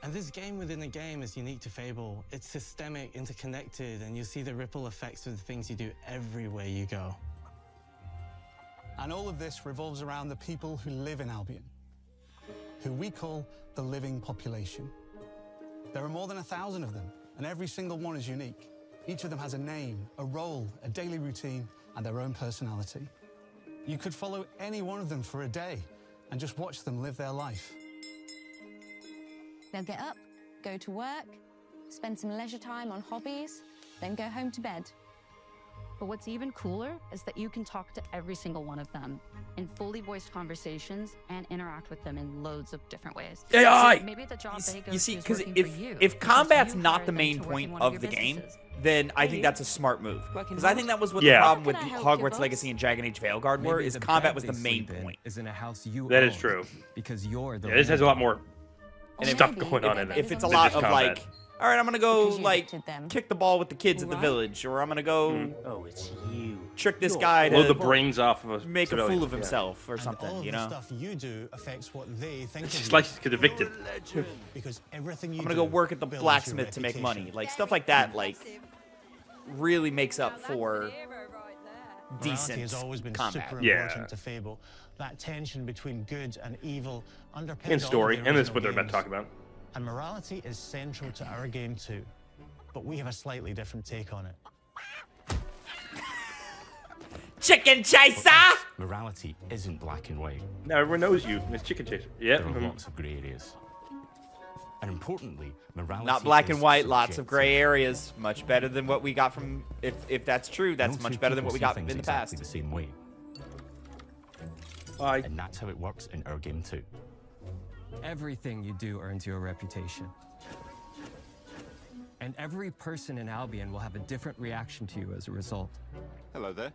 And this game within a game is unique to FABLE. It's systemic, interconnected, and you see the ripple effects of the things you do everywhere you go. And all of this revolves around the people who live in Albion, who we call the living population. There are more than 1,000 of them, and every single one is unique. Each of them has a name, a role, a daily routine, and their own personality. You could follow any one of them for a day and just watch them live their life. They'll get up, go to work, spend some leisure time on hobbies, then go home to bed. But what's even cooler is that you can talk to every single one of them in fully voiced conversations and interact with them in loads of different ways. AI! So maybe the job they go You see, to is because working if for you, if because combat's you not hired the them main to work point in one of your the game, businesses. then I Hey, think that's a smart move. working Because I think that was what the Yeah. problem with How can I help you, Hogwarts boss? Legacy and Dragon Age Veilguard were, Maybe is the combat bed was the they main sleep in point. is in a house you That is own, true. because you're the Yeah, this has a lot landlord. more And if- stuff going on in it. If it's a than lot just of combat. like, all right, I'm gonna go Because you like evicted them. kick the ball with the kids at the Right. village, or I'm gonna go Oh, it's you. trick this guy blow to the brains off of a make a civilian. fool of Yeah. himself or And all something, of you the know. stuff you do affects what they think of It's you. like he's get evicted. Because everything you I'm gonna go do work at the builds your blacksmith to make reputation. money. Like stuff like that, like really makes up for Morality decent has always been combat. super Yeah. important to FABLE. That tension between good and evil underpins In story, all of the and this is original what they're about to games. talk about. And morality is central to our game too. But we have a slightly different take on it. Chicken chaser! Morality isn't black and white. Now everyone knows you. It's Chicken Chaser. Yeah. There are lots of grey areas. And importantly, morality Not black and is white, lots of subjective. gray areas. Much better than what we got from. If that's true, that's No much two better than people what we see got things in the exactly past. the same way. Bye. And that's how it works in our game too. Everything you do earns you a reputation. And every person in Albion will have a different reaction to you as a result. Hello there.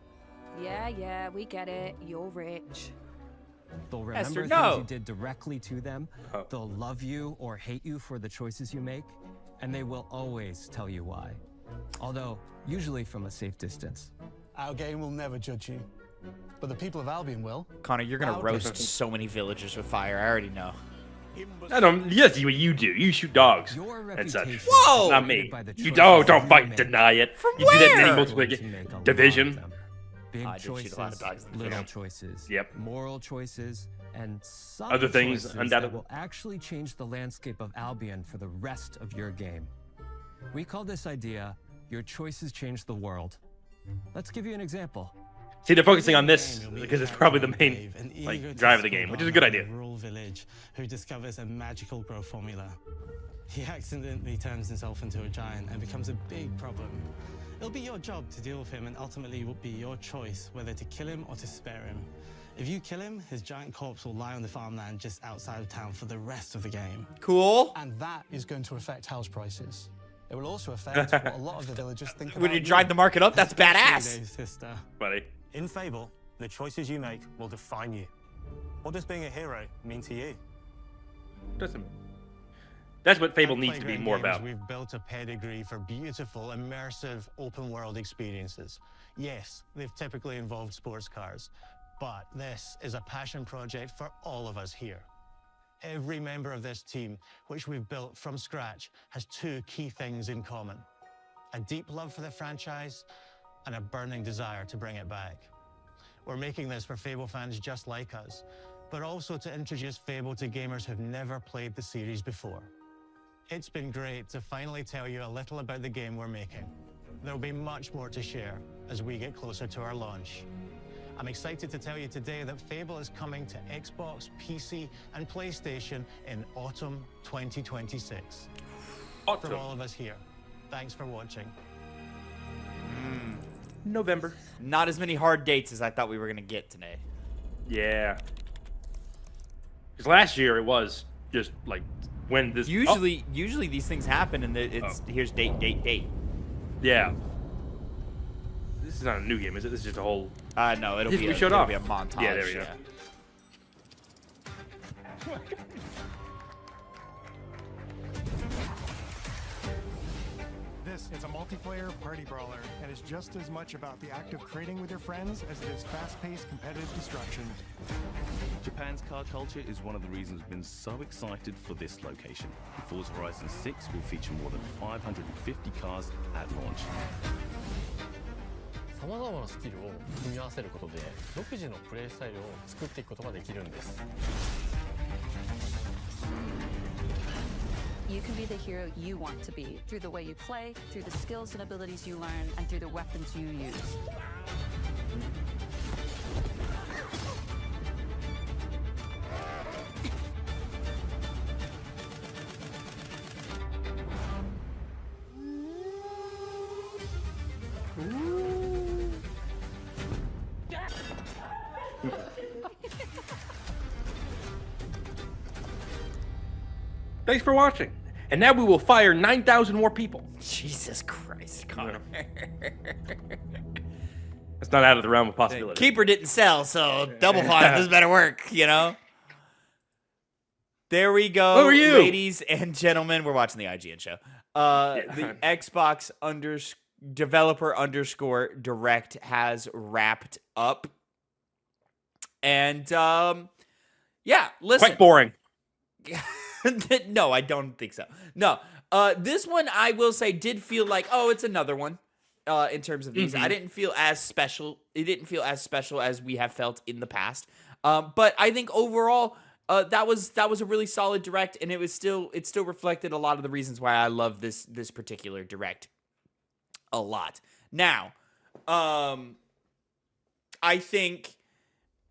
Yeah, we get it. You're rich. They'll remember Esther, things no. you did directly to them. Oh. They'll love you or hate you for the choices you make, and they will always tell you why. Although, usually from a safe distance. Our game will never judge you, but the people of Albion will. Connor, you're gonna Loudly. roast so many villagers with fire. I already know. I don't. Yes, what you do. You shoot dogs Your and such. reputation Whoa! is Not created me. by the You choices don't you fight. make. Deny it. From You do that in where? any multiple Choices you make, a lot of division. them. Big I did shoot choices, a lot of dogs in the little video. choices, Yep. moral choices, and some Other things, choices undoubtedly. that will actually change the landscape of Albion for the rest of your game. We call this idea, your choices change the world. Let's give you an example. See, they're focusing on this because it's probably the main like drive of the game, which is a good idea. Rural village who discovers a magical grow formula. He accidentally turns himself into a giant and becomes a big problem. It'll be your job to deal with him, and ultimately it will be your choice whether to kill him or to spare him. If you kill him, his giant corpse will lie on the farmland just outside of town for the rest of the game. Cool. And that is going to affect house prices. It will also affect what a lot of the villagers think about When you drive the market up, that's badass. Sister. Buddy. In Fable, the choices you make will define you. What does being a hero mean to you? That's what Fable At needs to be Playground more Games, about. We've built a pedigree for beautiful, immersive, open-world experiences. Yes, they've typically involved sports cars, but this is a passion project for all of us here. Every member of this team, which we've built from scratch, has two key things in common: a deep love for the franchise and a burning desire to bring it back. We're making this for Fable fans just like us, but also to introduce Fable to gamers who've never played the series before. It's been great to finally tell you a little about the game we're making. There'll be much more to share as we get closer to our launch. I'm excited to tell you today that Fable is coming to Xbox, PC, and PlayStation in autumn 2026. Autumn. From all of us here, thanks for watching. November. Not as many hard dates as I thought we were going to get today. Yeah. Because last year it was just like when this. Usually these things happen and it's here's date. Yeah. This is not a new game, is it? This is just a whole. No, it'll be a montage. Yeah, there we go. This is a multiplayer party brawler and is just as much about the act of trading with your friends as it is fast-paced competitive destruction. Japan's car culture is one of the reasons we've been so excited for this location. Forza Horizon 6 will feature more than 550 cars at launch. さまざまなスキルを組み合わせることで独自のプレイスタイルを作っていくことができるんです。 You can be the hero you want to be through the way you play, through the skills and abilities you learn, and through the weapons you use. Thanks for watching. And now we will fire 9,000 more people. Jesus Christ, Connor. That's not out of the realm of possibility. Keeper didn't sell, so Double Fine, this better work, you know? There we go, Who are you? ladies and gentlemen. We're watching the IGN show. The Xbox developer underscore direct has wrapped up. And, yeah, listen. Quite boring. No, I don't think so. No, this one I will say did feel like, oh, it's another one. In terms of these, I didn't feel as special. It didn't feel as special as we have felt in the past. But I think overall, that was a really solid direct, and it still reflected a lot of the reasons why I love this particular direct a lot. Now, I think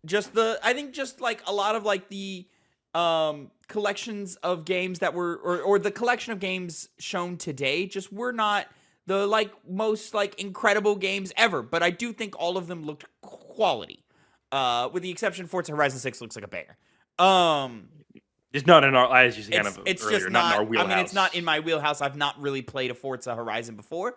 just like a lot of like the collections of games that were or the collection of games shown today just were not the like most like incredible games ever, but I do think all of them looked quality. With the exception Forza Horizon 6 looks like a banger. It's not in our, as you said kind of It's earlier, just not in our wheelhouse. I mean, it's not in my wheelhouse. I've not really played a Forza Horizon before.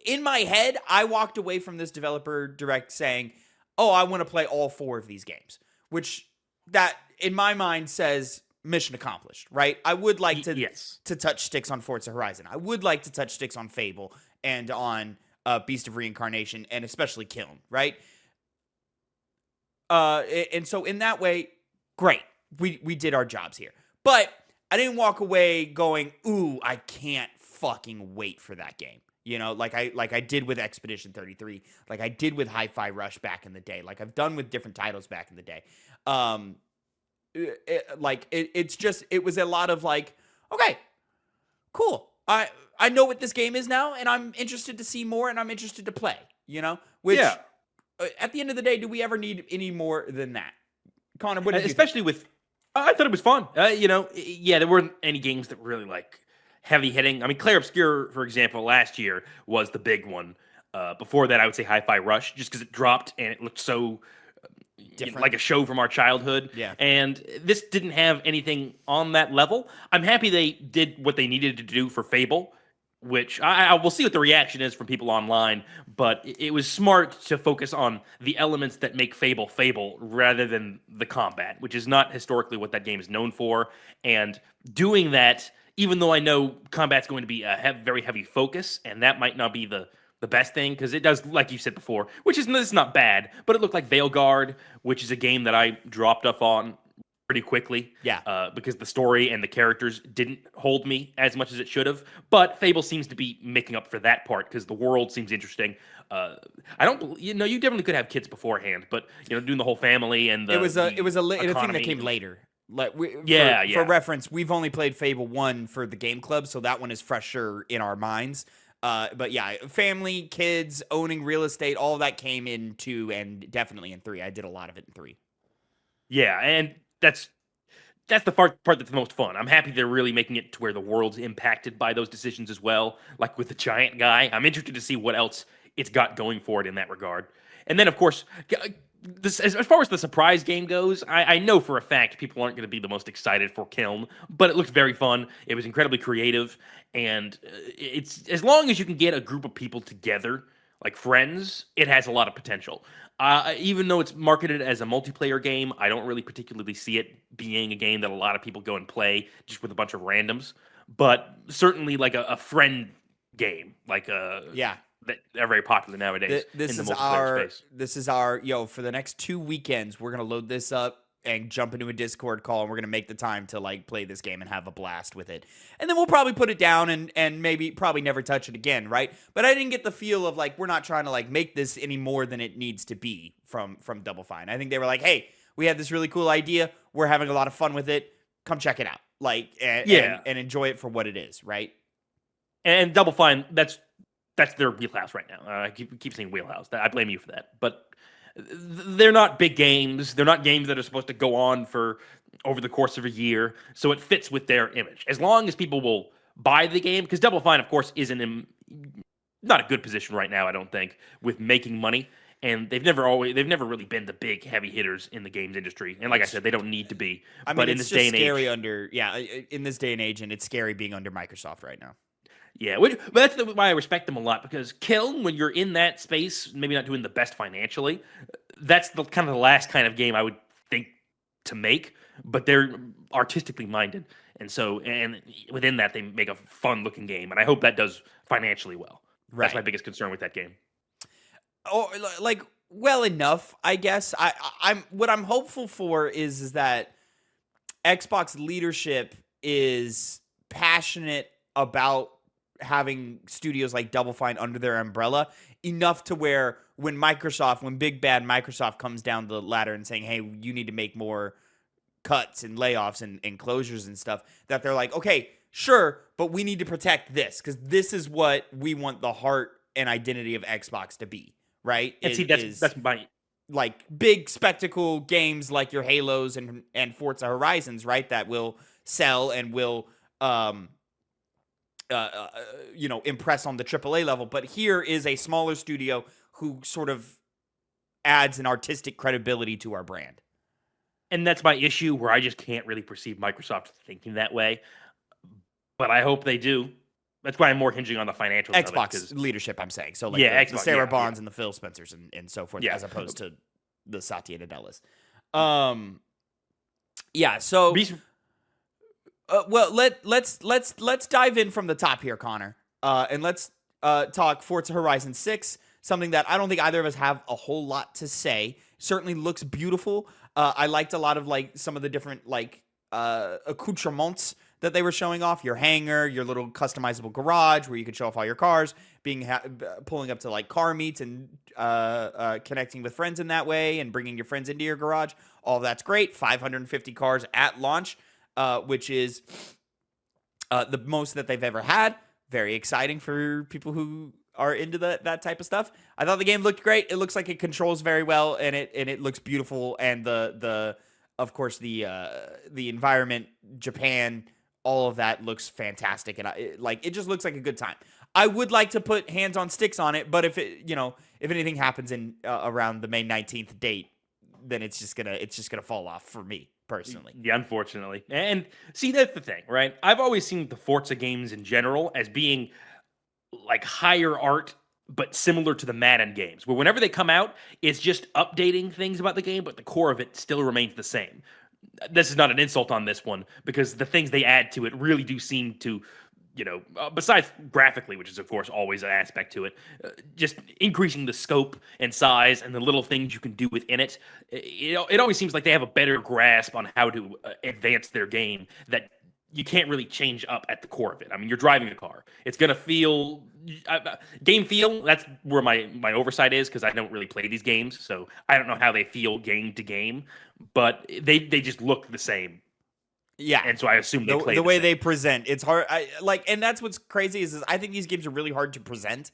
In my head, I walked away from this developer direct saying, oh, I want to play all 4 of these games, which that in my mind says mission accomplished, right? I would like to touch sticks on Forza Horizon. I would like to touch sticks on Fable and on Beast of Reincarnation and especially Kiln, right? And so in that way, great. We did our jobs here. But I didn't walk away going, ooh, I can't fucking wait for that game. You know, like I did with Expedition 33, like I did with Hi-Fi Rush back in the day, like I've done with different titles back in the day. It was a lot of like, okay, cool. I know what this game is now, and I'm interested to see more, and I'm interested to play, you know? Which, at the end of the day, do we ever need any more than that? Connor, what did you Especially think? with, I thought it was fun. You know, yeah, there weren't any games that were really like heavy hitting. I mean, Claire Obscure, for example, last year was the big one. Before that, I would say Hi-Fi Rush, just because it dropped and it looked so like a show from our childhood. Yeah. And this didn't have anything on that level. I'm happy they did what they needed to do for Fable. which I will see what the reaction is from people online, but it was smart to focus on the elements that make Fable Fable rather than the combat, which is not historically what that game is known for. And doing that, even though I know combat's going to be a very heavy focus, and that might not be the best thing, because it does, like you said before, which is it's not bad, but it looked like Veilguard, which is a game that I dropped off on pretty quickly. Yeah. Because the story and the characters didn't hold me as much as it should have. But Fable seems to be making up for that part because the world seems interesting. I don't, you definitely could have kids beforehand, but doing the whole family and it was a thing economy. that came later. Like for reference, we've only played Fable 1 for the game club, so that one is fresher in our minds. But yeah, family, kids, owning real estate, all of that came in 2 and definitely in 3. I did a lot of it in 3. Yeah, and that's the part that's the most fun. I'm happy they're really making it to where the world's impacted by those decisions as well, like with the giant guy. I'm interested to see what else it's got going for it in that regard. And then, of course, as far as the surprise game goes, I know for a fact people aren't going to be the most excited for Kiln, but it looked very fun. It was incredibly creative, and it's as long as you can get a group of people together, like friends, it has a lot of potential. Even though it's marketed as a multiplayer game, I don't really particularly see it being a game that a lot of people go and play just with a bunch of randoms. But certainly like a friend game, like that are very popular nowadays in the multiplayer space. This is our for the next 2 weekends, we're gonna load this up and jump into a Discord call, and we're gonna make the time to like play this game and have a blast with it. And then we'll probably put it down and probably never touch it again, right? But I didn't get the feel of like we're not trying to like make this any more than it needs to be from Double Fine. I think they were like, hey, we had this really cool idea, we're having a lot of fun with it, come check it out, like and enjoy it for what it is, right? And Double Fine, that's their wheelhouse right now. I keep saying wheelhouse. I blame you for that. But they're not big games. They're not games that are supposed to go on for over the course of a year. So it fits with their image. As long as people will buy the game, because Double Fine, of course, isn't in not a good position right now, I don't think, with making money. And they've never really been the big heavy hitters in the games industry. And like I said, they don't need to be. I mean, but in this day and age, in this day and age, and it's scary being under Microsoft right now. Yeah, but that's why I respect them a lot, because Kiln, when you're in that space, maybe not doing the best financially, that's the kind of the last kind of game I would think to make, but they're artistically minded. And so, and within that, they make a fun looking game. And I hope that does financially well. Right. That's my biggest concern with that game. Oh, like, well enough, I guess. I'm what I'm hopeful for is that Xbox leadership is passionate about having studios like Double Fine under their umbrella enough to where when big bad Microsoft comes down the ladder and saying, hey, you need to make more cuts and layoffs and closures and stuff, that they're like, okay, sure, but we need to protect this because this is what we want the heart and identity of Xbox to be, right? And that's my like big spectacle games like your Halos and Forza Horizons, right? That will sell and will impress on the AAA level. But here is a smaller studio who sort of adds an artistic credibility to our brand. And that's my issue, where I just can't really perceive Microsoft thinking that way. But I hope they do. That's why I'm more hinging on the financials. Xbox leadership, I'm saying. So like the Sarah Bonds and the Phil Spencers and so forth, as opposed to the Satya Nadellas. So well, let's dive in from the top here, Connor, and let's talk Forza Horizon 6, something that I don't think either of us have a whole lot to say. Certainly looks beautiful. I liked a lot of like some of the different like accoutrements that they were showing off. Your hangar, your little customizable garage where you could show off all your cars, pulling up to like car meets and connecting with friends in that way, and bringing your friends into your garage. All that's great. 550 cars at launch. Which is the most that they've ever had. Very exciting for people who are into that type of stuff. I thought the game looked great. It looks like it controls very well, and it looks beautiful. And of course the environment, Japan, all of that looks fantastic, and it just looks like a good time. I would like to put hands on sticks on it, but if anything happens in around the May 19th date, then it's just gonna fall off for me personally. Yeah, unfortunately. And see, that's the thing, right? I've always seen the Forza games in general as being like higher art, but similar to the Madden games, where whenever they come out, it's just updating things about the game, but the core of it still remains the same. This is not an insult on this one, because the things they add to it really do seem to, besides graphically, which is of course always an aspect to it, just increasing the scope and size and the little things you can do within it. It always seems like they have a better grasp on how to advance their game that you can't really change up at the core of it. I mean, you're driving a car. It's going to feel... game feel, that's where my oversight is, because I don't really play these games, so I don't know how they feel game to game, but they just look the same. Yeah. And so I assume they play the way they present. It's hard. And that's what's crazy is I think these games are really hard to present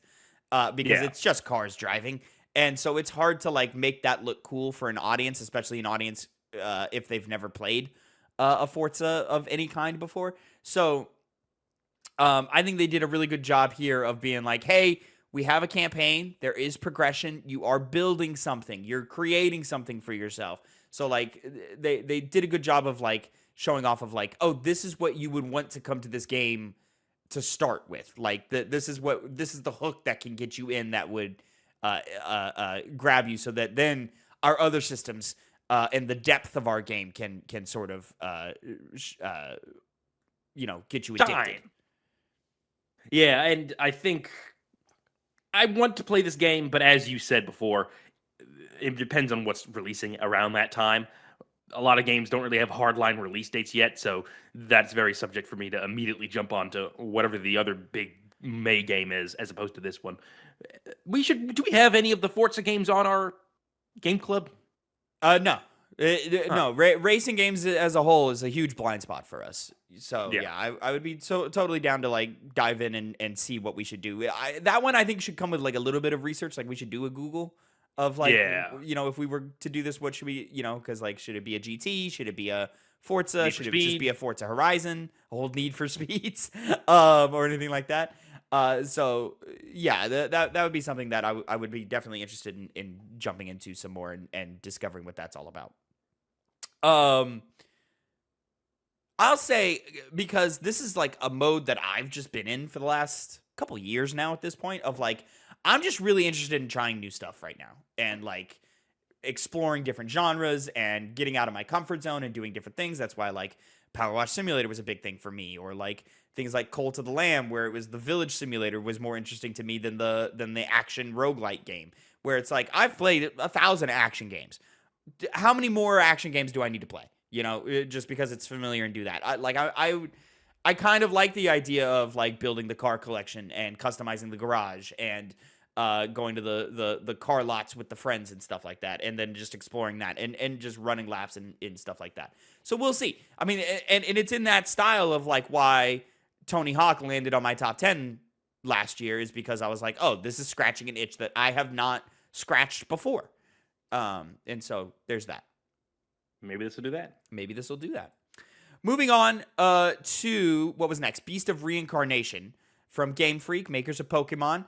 because it's just cars driving. And so it's hard to like make that look cool for an audience, especially an audience if they've never played a Forza of any kind before. So I think they did a really good job here of being like, hey, we have a campaign. There is progression. You are building something. You're creating something for yourself. So like they did a good job of like showing off of like, oh, this is what you would want to come to this game to start with. Like this is the hook that can get you in, that would grab you, so that then our other systems and the depth of our game can sort of get you addicted. Yeah, and I think I want to play this game, but as you said before, it depends on what's releasing around that time. A lot of games don't really have hardline release dates yet, so that's very subject for me to immediately jump onto whatever the other big May game is, as opposed to this one. Do we have any of the Forza games on our game club? No. No, racing games as a whole is a huge blind spot for us. So yeah, I would be totally down to like dive in and see what we should do. That one I think should come with like a little bit of research. Like we should do a Google of like, if we were to do this, what should we, because like, should it be a GT? Should it be a Forza? Should it just be a Forza Horizon? A whole Need for Speeds, or anything like that? So yeah, that would be something that I would be definitely interested in jumping into some more and discovering what that's all about. I'll say, because this is like a mode that I've just been in for the last couple years now at this point, of like, I'm just really interested in trying new stuff right now and like exploring different genres and getting out of my comfort zone and doing different things. That's why like Power Wash Simulator was a big thing for me, or like things like Cult of the Lamb, where it was the village simulator, was more interesting to me than the action roguelite game, where it's like, I've played 1,000 action games. How many more action games do I need to play? Just because it's familiar and do that. I kind of like the idea of like building the car collection and customizing the garage and going to the car lots with the friends and stuff like that, and then just exploring that and just running laps and stuff like that. So we'll see. I mean, and it's in that style of like why Tony Hawk landed on my top 10 last year, is because I was like, oh, this is scratching an itch that I have not scratched before. And so there's that. Maybe this will do that. Maybe this will do that. Moving on to what was next. Beast of Reincarnation from Game Freak, makers of Pokemon.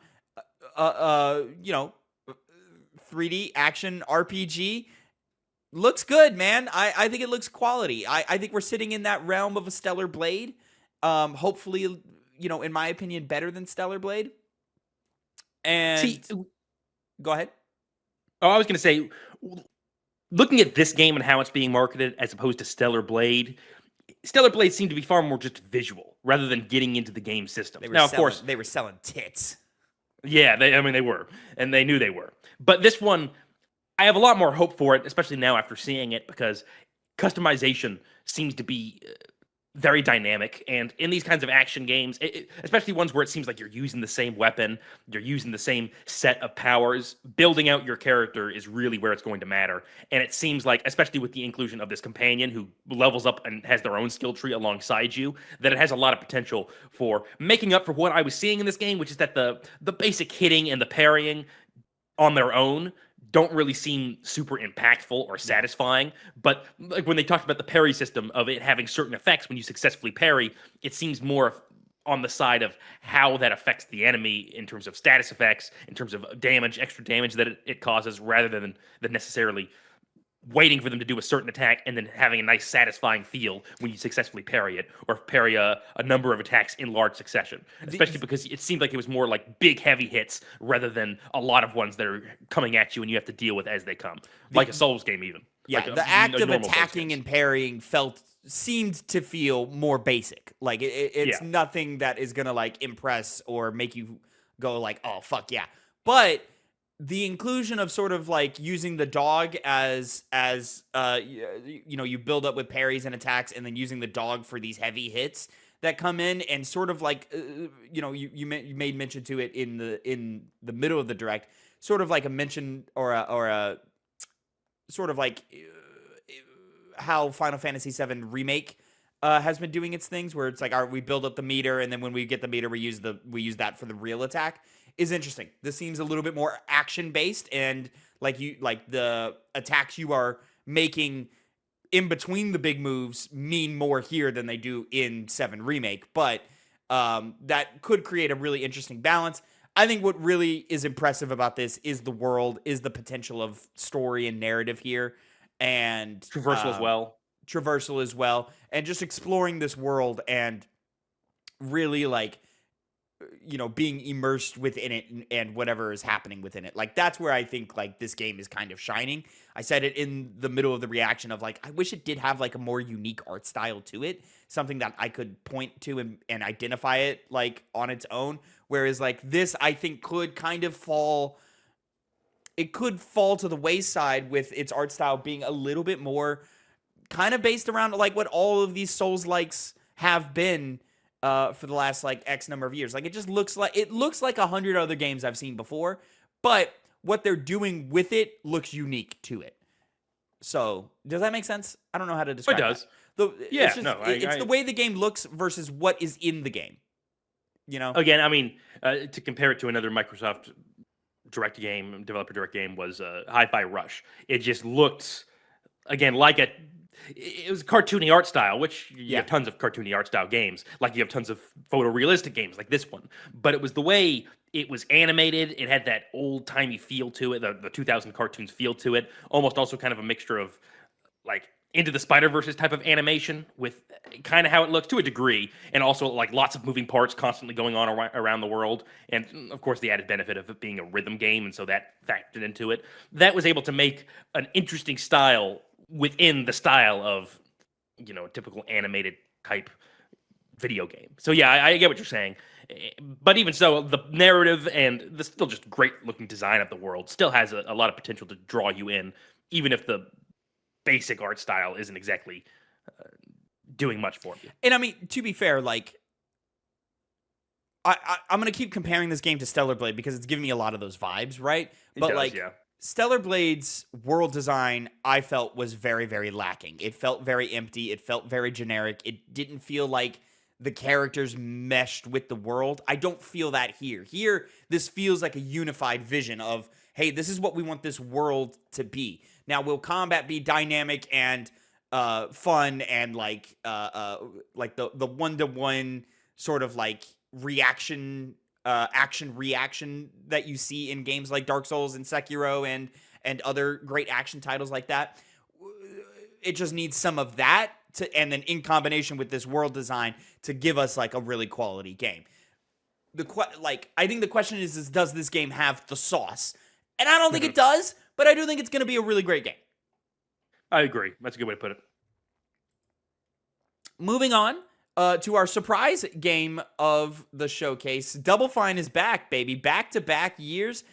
3D action RPG. Looks good, man. I think it looks quality. I think we're sitting in that realm of a Stellar Blade. Hopefully, in my opinion, better than Stellar Blade. And go ahead. Oh, I was going to say, looking at this game and how it's being marketed as opposed to Stellar Blade seemed to be far more just visual rather than getting into the game system. Of course, they were selling tits. Yeah, they were, and they knew they were. But this one, I have a lot more hope for it, especially now after seeing it, because customization seems to be very dynamic. And in these kinds of action games, especially ones where it seems like you're using the same weapon, you're using the same set of powers, building out your character is really where it's going to matter. And it seems like, especially with the inclusion of this companion who levels up and has their own skill tree alongside you, that it has a lot of potential for making up for what I was seeing in this game, which is that the basic hitting and the parrying on their own don't really seem super impactful or satisfying. But like when they talked about the parry system of it having certain effects when you successfully parry, it seems more on the side of how that affects the enemy in terms of status effects, in terms of damage, extra damage that it causes, rather than necessarily waiting for them to do a certain attack and then having a nice satisfying feel when you successfully parry it or parry a number of attacks in large succession, especially because it seemed like it was more like big heavy hits rather than a lot of ones that are coming at you and you have to deal with as they come, like a Souls game even. Yeah, like the act of attacking and parrying seemed to feel more basic. Like it's nothing that is gonna like impress or make you go like, oh fuck yeah. But the inclusion of sort of like using the dog as you build up with parries and attacks, and then using the dog for these heavy hits that come in, and sort of like you made mention to it in the middle of the direct, sort of like a mention or a sort of like how Final Fantasy VII Remake has been doing its things, where it's like, we build up the meter, and then when we get the meter, we use that for the real attack, is interesting. This seems a little bit more action based, and like the attacks you are making in between the big moves mean more here than they do in 7 Remake, but that could create a really interesting balance. I think what really is impressive about this is the world, is the potential of story and narrative here, and traversal as well, and just exploring this world and really like being immersed within it and whatever is happening within it. Like that's where I think like this game is kind of shining. I said it in the middle of the reaction of like, I wish it did have like a more unique art style to it, something that I could point to and identify it like on its own. Whereas like this, I think could kind of fall to the wayside with its art style being a little bit more kind of based around like what all of these Souls-likes have been for the last like X number of years. Like it looks like 100 other games I've seen before, but what they're doing with it looks unique to it. So does that make sense? I don't know how to describe it. Does. It's the way the game looks versus what is in the game. Again, I mean, to compare it to another Microsoft developer direct game was Hi-Fi Rush. It just looked, again, like it was cartoony art style, which you have tons of cartoony art style games. Like you have tons of photorealistic games like this one. But it was the way it was animated. It had that old-timey feel to it, the 2000 cartoons feel to it. Almost also kind of a mixture of like Into the Spider-Verse type of animation with kind of how it looks to a degree, and also like lots of moving parts constantly going on around the world. And of course the added benefit of it being a rhythm game, and so that factored into it. That was able to make an interesting style within the style of, a typical animated type video game. So yeah, I get what you're saying. But even so, the narrative and the still just great looking design of the world still has a lot of potential to draw you in, even if the basic art style isn't exactly doing much for you. And I mean, to be fair, like I'm going to keep comparing this game to Stellar Blade because it's giving me a lot of those vibes, right? Stellar Blade's world design, I felt, was very, very lacking. It felt very empty. It felt very generic. It didn't feel like the characters meshed with the world. I don't feel that here. Here, this feels like a unified vision of, hey, this is what we want this world to be. Now, will combat be dynamic and fun and like the one-to-one sort of like action reaction that you see in games like Dark Souls and Sekiro and other great action titles like that? It just needs some of that and then in combination with this world design to give us like a really quality game. I think the question is does this game have the sauce? And I don't think it does, but I do think it's going to be a really great game. I agree. That's a good way to put it. Moving on to our surprise game of the showcase. Double Fine is back, baby. Back-to-back years.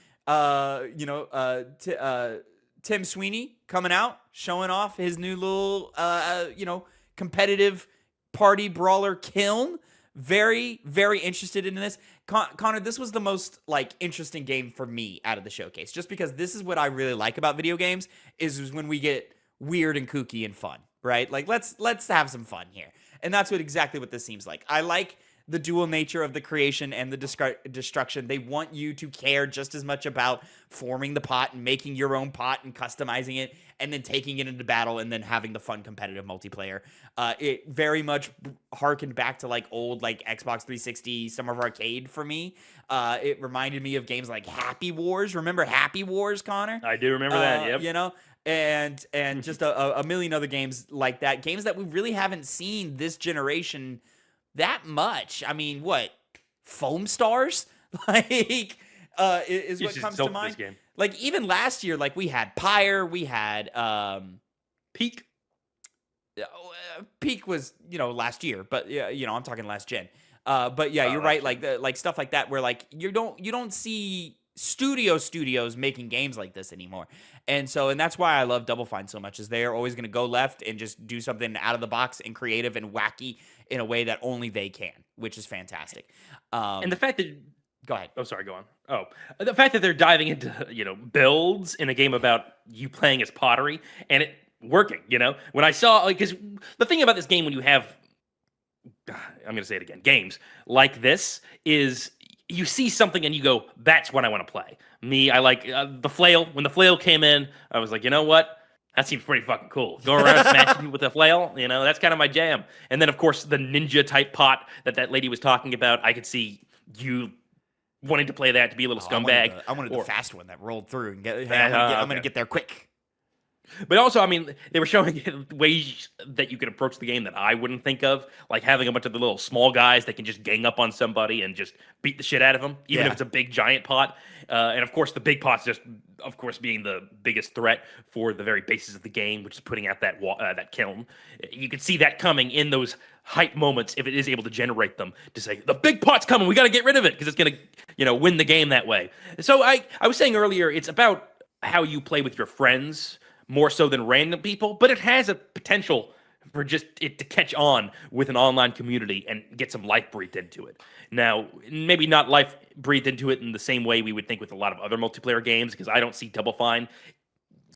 Tim Sweeney coming out, showing off his new little, competitive party brawler kiln. Very, very interested in this. Connor, this was the most interesting game for me out of the showcase, just because this is what I really like about video games is when we get weird and kooky and fun, right? Like let's have some fun here. And that's exactly what this seems like. I like the dual nature of the creation and the destruction. They want you to care just as much about forming the pot and making your own pot and customizing it and then taking it into battle and then having the fun competitive multiplayer. It very much harkened back to like old like Xbox 360 Summer of Arcade for me. It reminded me of games like Happy Wars. Remember Happy Wars, Connor? I do remember that. Yep. You know, and just a million other games like that. Games that we really haven't seen this generation that much. I mean, what? Foam Stars? Like is what comes to mind. Like even last year, like we had Pyre, we had Peak. Peak was, you know, last year, but you know, I'm talking last gen. But yeah, you're right. Like stuff like that, where like you don't see studios making games like this anymore. And that's why I love Double Fine so much, is they are always going to go left and just do something out of the box and creative and wacky in a way that only they can, which is fantastic. And the fact that go ahead. Oh, sorry, go on. Oh, the fact that they're diving into, you know, builds in a game about you playing as pottery and it working, you know? When I saw, like, because the thing about this game, when you have, I'm going to say it again, games like this, is you see something and you go, that's what I want to play. Me, I like the flail. When the flail came in, I was like, you know what? That seems pretty fucking cool. Go around smashing with a flail, you know, that's kind of my jam. And then, of course, the ninja type pot that lady was talking about, I could see you wanting to play that, to be a little scumbag. I wanted the fast one that rolled through and I'm going to get there quick. But also, I mean, they were showing ways that you could approach the game that I wouldn't think of, like having a bunch of the little small guys that can just gang up on somebody and just beat the shit out of them, even if it's a big giant pot. And of course, the big pot's just, of course, being the biggest threat for the very basis of the game, which is putting out that kiln. You can see that coming in those hype moments if it is able to generate them to say, the big pot's coming, we got to get rid of it because it's going to, you know, win the game that way. So I was saying earlier, it's about how you play with your friends more so than random people, but it has a potential for just it to catch on with an online community and get some life breathed into it. Now, maybe not life breathed into it in the same way we would think with a lot of other multiplayer games, because I don't see Double Fine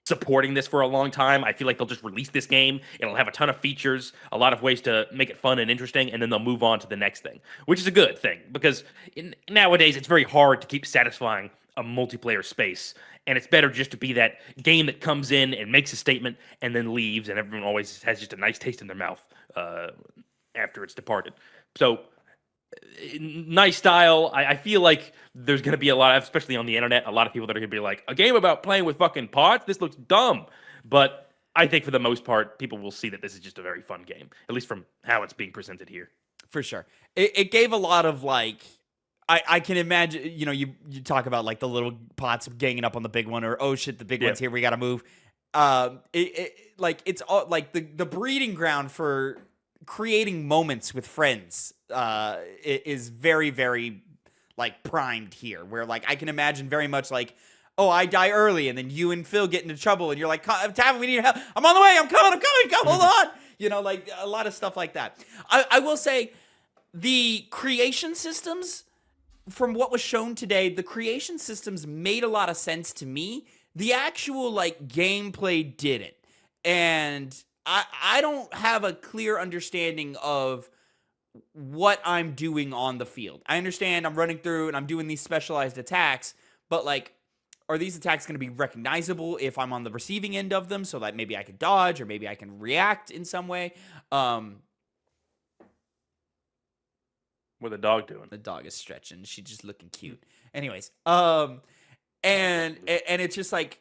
supporting this for a long time. I feel like they'll just release this game. It'll have a ton of features, a lot of ways to make it fun and interesting, and then they'll move on to the next thing, which is a good thing, because nowadays it's very hard to keep satisfying a multiplayer space. And it's better just to be that game that comes in and makes a statement and then leaves, and everyone always has just a nice taste in their mouth after it's departed. So, nice style. I feel like there's going to be a lot, especially on the internet, a lot of people that are going to be like, a game about playing with fucking pots? This looks dumb. But I think for the most part, people will see that this is just a very fun game, at least from how it's being presented here. For sure. It gave a lot of, like, I can imagine, you know, you talk about like the little pots ganging up on the big one, or oh shit, the big one's here, we gotta move. It's all like the breeding ground for creating moments with friends is very, very like primed here. Where like I can imagine very much like, oh, I die early, and then you and Phil get into trouble, and you're like, Tavin, we need your help. I'm on the way. I'm coming. Come, hold on. You know, like a lot of stuff like that. I will say the creation systems, from what was shown today, the creation systems made a lot of sense to me. The actual like gameplay didn't. And I don't have a clear understanding of what I'm doing on the field. I understand I'm running through and I'm doing these specialized attacks, but like, are these attacks going to be recognizable if I'm on the receiving end of them, so that maybe I can dodge or maybe I can react in some way? What the dog doing? The dog is stretching. She's just looking cute. Anyways, and it's just like,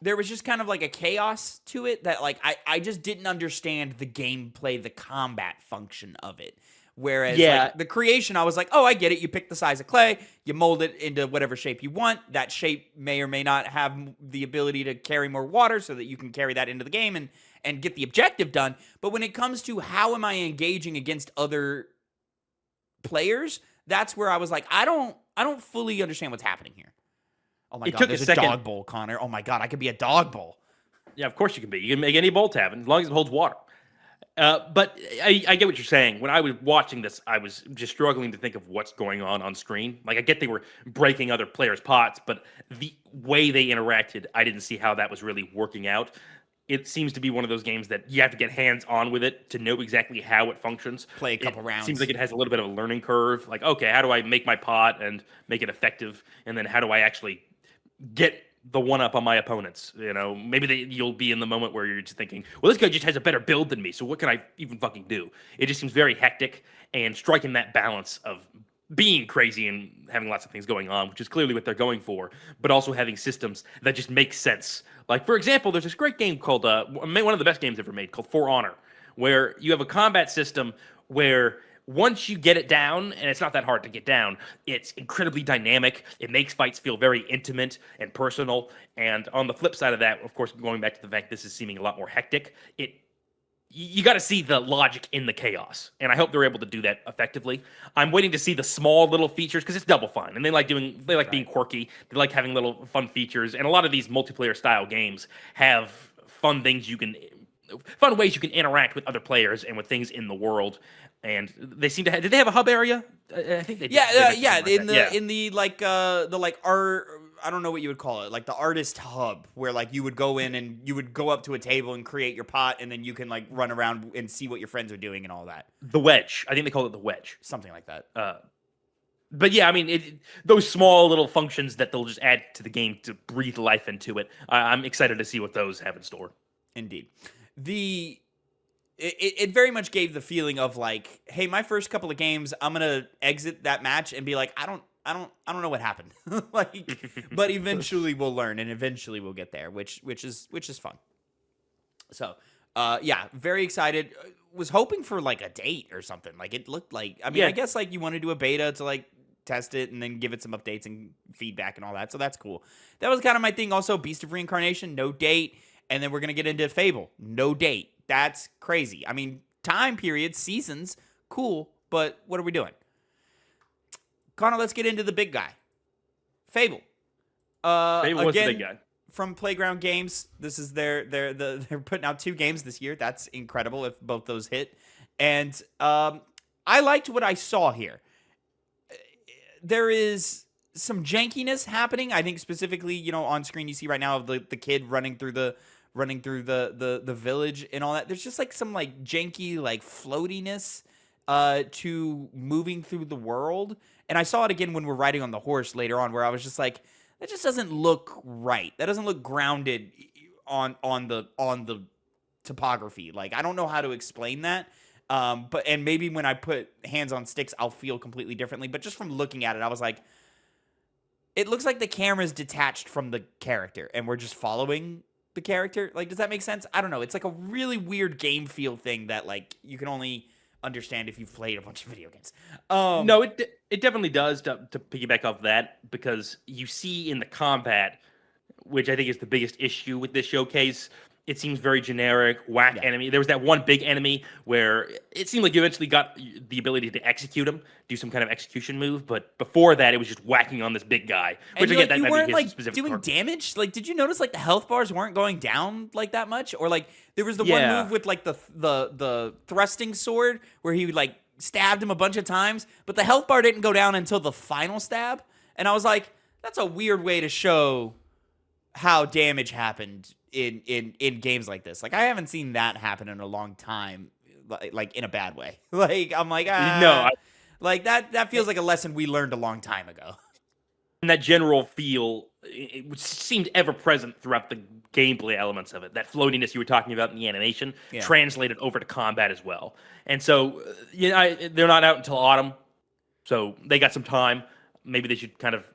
there was just kind of like a chaos to it that like I just didn't understand the gameplay, the combat function of it. Whereas like, the creation, I was like, oh, I get it. You pick the size of clay, you mold it into whatever shape you want. That shape may or may not have the ability to carry more water so that you can carry that into the game and get the objective done. But when it comes to how am I engaging against other players, that's where I was like, I don't fully understand what's happening here. Oh my god, there's a dog bowl, Connor. Oh my god, I could be a dog bowl. Yeah, of course you can be. You can make any bowl, Tavin, as long as it holds water. But I get what you're saying. When I was watching this, I was just struggling to think of what's going on screen. Like, I get they were breaking other players' pots, but the way they interacted, I didn't see how that was really working out. It seems to be one of those games that you have to get hands-on with it to know exactly how it functions. Play a couple rounds. Seems like it has a little bit of a learning curve. Like, okay, how do I make my pot and make it effective? And then how do I actually get the one up on my opponents. You know, maybe you'll be in the moment where you're just thinking, well, this guy just has a better build than me, so what can I even fucking do? It just seems very hectic, and striking that balance of being crazy and having lots of things going on, which is clearly what they're going for, but also having systems that just make sense. Like, for example, there's this great game called, one of the best games ever made, called For Honor, where you have a combat system where once you get it down, and it's not that hard to get down, it's incredibly dynamic. It makes fights feel very intimate and personal. And on the flip side of that, of course, going back to the fact this is seeming a lot more hectic, you got to see the logic in the chaos. And I hope they're able to do that effectively. I'm waiting to see the small little features, because it's Double Fine, and they like being quirky. They like having little fun features. And a lot of these multiplayer style games have fun ways you can interact with other players and with things in the world. And they seem to have. Did they have a hub area? I think they did. In the art. I don't know what you would call it, like the artist hub, where like you would go in and you would go up to a table and create your pot, and then you can like run around and see what your friends are doing and all that. The wedge. I think they call it the wedge. Something like that. But yeah, I mean, those small little functions that they'll just add to the game to breathe life into it. I'm excited to see what those have in store. Indeed. It very much gave the feeling of like, hey, my first couple of games, I'm gonna exit that match and be like, I don't know what happened. But eventually we'll learn, and eventually we'll get there, which is fun. So, yeah, very excited. Was hoping for like a date or something. Like it looked like. I mean, I guess like you want to do a beta to like test it and then give it some updates and feedback and all that. So that's cool. That was kind of my thing. Also, Beast of Reincarnation, no date, and then we're gonna get into Fable, no date. That's crazy. I mean, time period, seasons, cool, but what are we doing? Connor, let's get into the big guy. Fable. Fable was the big guy. From Playground Games. This is they're putting out 2 games this year. That's incredible if both those hit. And I liked what I saw here. There is some jankiness happening. I think specifically, on screen you see right now of the kid running through the village and all that. There's just like some like janky like floatiness to moving through the world. And I saw it again when we're riding on the horse later on, where I was just like, that just doesn't look right. That doesn't look grounded on the topography. Like, I don't know how to explain that. And maybe when I put hands on sticks, I'll feel completely differently. But just from looking at it, I was like, it looks like the camera's detached from the character and we're just following the character. Like, does that make sense? I don't know. It's like a really weird game feel thing that like you can only understand if you've played a bunch of video games. No, it definitely does, to piggyback off that, because you see in the combat, which I think is the biggest issue with this showcase, it seems very generic, whack enemy. There was that one big enemy where it seemed like you eventually got the ability to execute him, do some kind of execution move, but before that, it was just whacking on this big guy. Which and again, that you might weren't be his like specific doing part. damage. Like, did you notice like the health bars weren't going down like that much? Or like there was the one move with like the thrusting sword where he like stabbed him a bunch of times, but the health bar didn't go down until the final stab. And I was like, that's a weird way to show how damage happened in games like this. Like, I haven't seen that happen in a long time, like in a bad way. Like, I'm like, like that feels like a lesson we learned a long time ago. And that general feel, it seemed ever present throughout the gameplay elements of it. That floatiness you were talking about in the animation translated over to combat as well. And so, they're not out until autumn, so they got some time. Maybe they should kind of.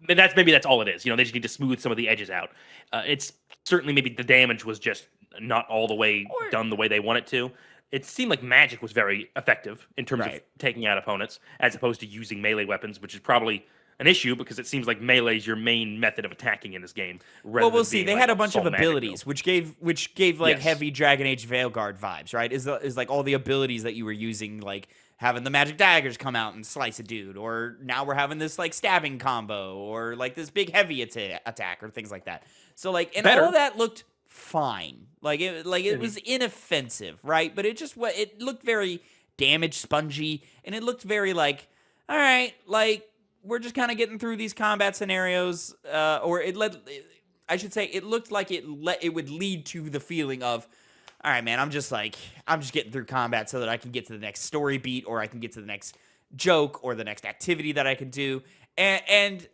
Maybe that's all it is. They just need to smooth some of the edges out. It's certainly maybe the damage was just not all the way done the way they want it to. It seemed like magic was very effective in terms of taking out opponents, as opposed to using melee weapons, which is probably an issue because it seems like melee is your main method of attacking in this game. Well, we'll see. They had a bunch of abilities, which gave like heavy Dragon Age Veilguard vibes, right? Is like all the abilities that you were using, like having the magic daggers come out and slice a dude, or now we're having this like stabbing combo, or like this big heavy attack, or things like that. So like, and all of that looked fine. Like it was inoffensive, right? But it looked very damage spongy, and it looked very like, all right, like we're just kind of getting through these combat scenarios, it looked like it would lead to the feeling of, all right, man, I'm just getting through combat so that I can get to the next story beat, or I can get to the next joke or the next activity that I can do. And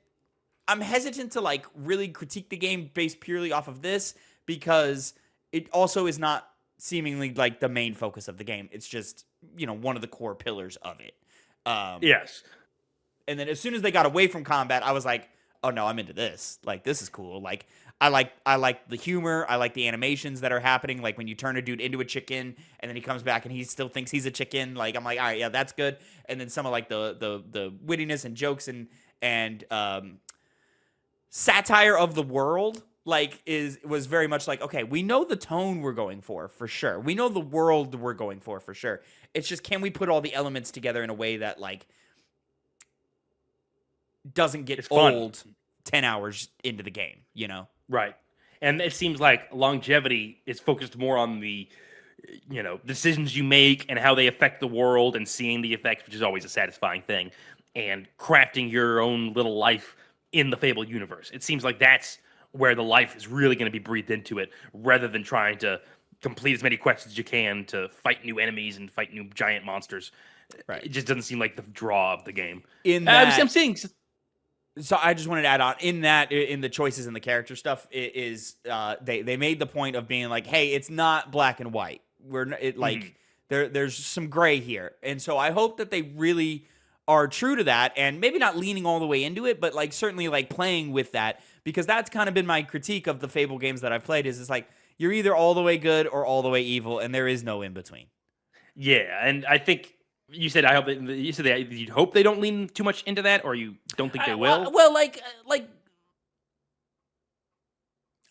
I'm hesitant to like really critique the game based purely off of this because it also is not seemingly like the main focus of the game. It's just, one of the core pillars of it. Yes. And then as soon as they got away from combat, I was like, oh no, I'm into this. Like, this is cool. Like, I like the humor. I like the animations that are happening. Like when you turn a dude into a chicken and then he comes back and he still thinks he's a chicken. Like, I'm like, all right, yeah, that's good. And then some of like the wittiness and jokes and satire of the world, like was very much like, okay, we know the tone we're going for sure. We know the world we're going for sure. It's just, can we put all the elements together in a way that like doesn't get old 10 hours into the game, Right. And it seems like longevity is focused more on the, decisions you make and how they affect the world and seeing the effects, which is always a satisfying thing, and crafting your own little life in the Fable universe. It seems like that's where the life is really going to be breathed into it, rather than trying to complete as many quests as you can to fight new enemies and fight new giant monsters. Right. It just doesn't seem like the draw of the game. I'm seeing... So I just wanted to add on in the choices and the character stuff is they made the point of being like, hey, it's not black and white. There's some gray here. And so I hope that they really are true to that and maybe not leaning all the way into it, but like certainly like playing with that, because that's kind of been my critique of the Fable games that I've played is it's like you're either all the way good or all the way evil and there is no in between. Yeah, and I think you said you hope they don't lean too much into that, or you don't think they will. Well, like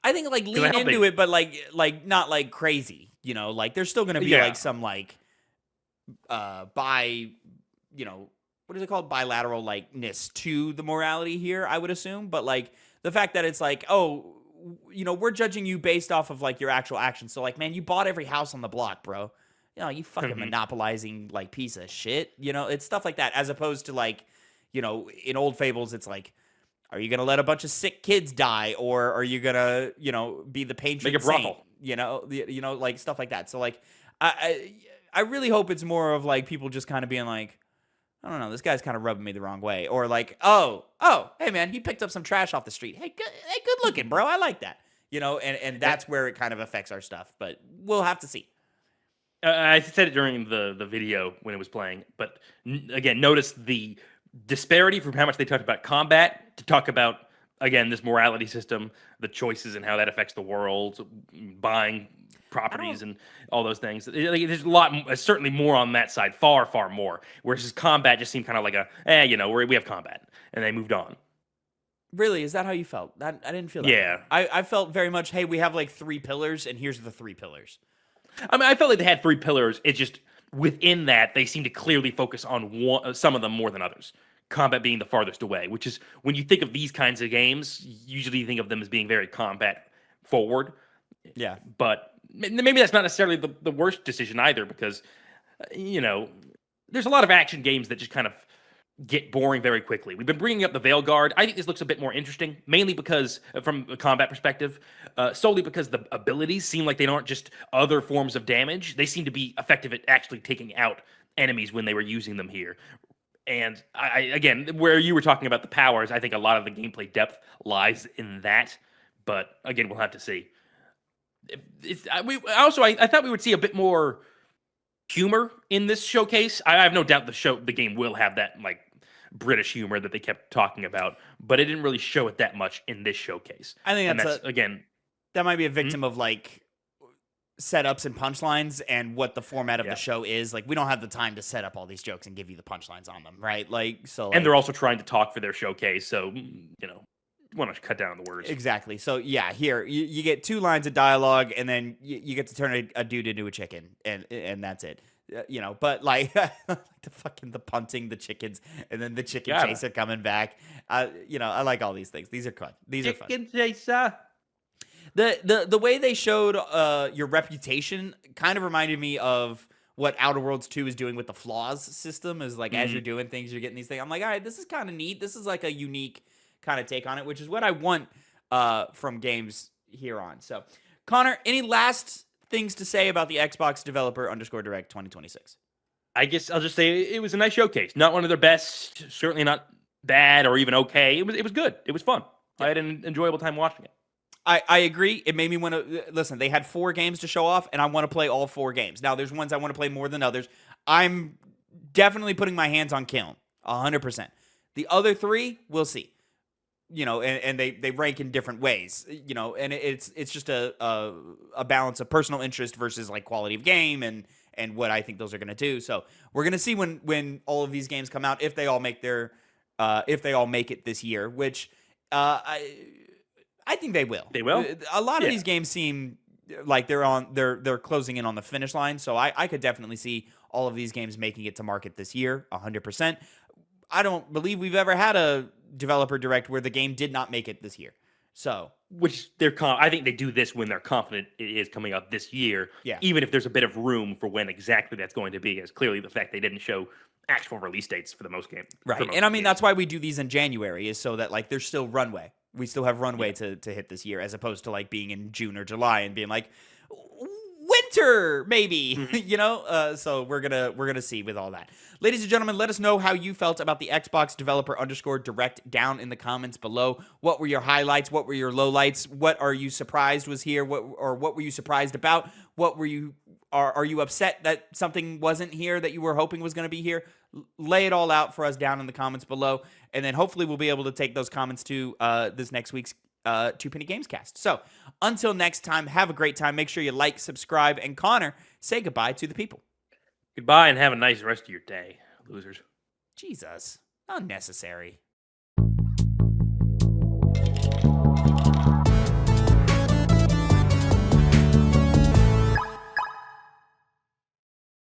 I think like lean into it, but like not like crazy. Like there's still gonna be like some like what is it called, bilateral likeness to the morality here, I would assume. But like the fact that it's like, oh, we're judging you based off of like your actual actions. So like, man, you bought every house on the block, bro. You fucking monopolizing like piece of shit. It's stuff like that, as opposed to like, in old Fables, it's like, are you gonna let a bunch of sick kids die, or are you gonna, be the patron make a brothel? Saint? Like stuff like that. So like, I really hope it's more of like people just kind of being like, I don't know, this guy's kind of rubbing me the wrong way, or like, oh, hey man, he picked up some trash off the street. Hey, good looking, bro. I like that. And that's where it kind of affects our stuff, but we'll have to see. I said it during the video when it was playing, but again, notice the disparity from how much they talked about combat to talk about, again, this morality system, the choices and how that affects the world, buying properties and all those things. There's a lot, certainly more on that side, far, far more. Whereas combat just seemed kind of like we have combat, and they moved on. Really? Is that how you felt? I didn't feel that. Yeah. I felt very much, hey, we have like 3 pillars, and here's the 3 pillars. I mean, I felt like they had 3 pillars. It's just within that, they seem to clearly focus on some of them more than others. Combat being the farthest away, which is when you think of these kinds of games, usually you think of them as being very combat forward. Yeah. But maybe that's not necessarily the worst decision either, because, there's a lot of action games that just kind of get boring very quickly. We've been bringing up the Veil Guard. I think this looks a bit more interesting, mainly because, from a combat perspective, solely because the abilities seem like they aren't just other forms of damage. They seem to be effective at actually taking out enemies when they were using them here. And again, where you were talking about the powers, I think a lot of the gameplay depth lies in that. But again, we'll have to see. I thought we would see a bit more humor in this showcase. I have no doubt the game will have that like British humor that they kept talking about, but it didn't really show it that much in this showcase. I think that's again, that might be a victim of like setups and punchlines and what the format of the show is. Like, we don't have the time to set up all these jokes and give you the punchlines on them, right? Like, so and they're also trying to talk for their showcase, so want to cut down on the words. Exactly. So yeah, here you get 2 lines of dialogue, and then you get to turn a dude into a chicken, and that's it. But like the punting the chickens, and then the chicken chaser coming back. I like all these things. These are fun. These are fun. Chicken chaser. The way they showed your reputation kind of reminded me of what Outer Worlds 2 is doing with the flaws system. Is like as you're doing things, you're getting these things. I'm like, all right, this is kind of neat. This is like a unique kind of take on it, which is what I want from games here on. So, Connor, any last things to say about the Xbox Developer _Direct 2026? I guess I'll just say it was a nice showcase. Not one of their best, certainly not bad or even okay. It was good. It was fun. I had an enjoyable time watching it. I agree. It made me want to listen. They had 4 games to show off, and I want to play all 4 games. Now, there's ones I want to play more than others. I'm definitely putting my hands on Kiln, 100%. The other 3, we'll see. And they rank in different ways. And it's just a balance of personal interest versus like quality of game and what I think those are going to do. So we're going to see when all of these games come out, if they all make it this year, which I think they will. They will. A lot of these games seem like they're closing in on the finish line. So I could definitely see all of these games making it to market this year, 100%. I don't believe we've ever had a developer direct where the game did not make it this year. So, which I think they do this when they're confident it is coming out this year. Yeah. Even if there's a bit of room for when exactly that's going to be, is clearly the fact they didn't show actual release dates for the most game. Right. And I mean, that's why we do these in January, is so that like there's still runway. We still have runway to hit this year, as opposed to like being in June or July and being like winter, maybe, so we're gonna see with all that. Ladies and gentlemen, let us know how you felt about the Xbox Developer _Direct down in the comments below. What were your highlights? What were your lowlights? What are you surprised was here? What were you surprised about? What were you are you upset that something wasn't here that you were hoping was going to be here? Lay it all out for us down in the comments below, and then hopefully we'll be able to take those comments to this next week's Two Penny Games cast. So until next time, have a great time. Make sure you like, subscribe, and Connor, say goodbye to the people. Goodbye and have a nice rest of your day, losers. Jesus, unnecessary.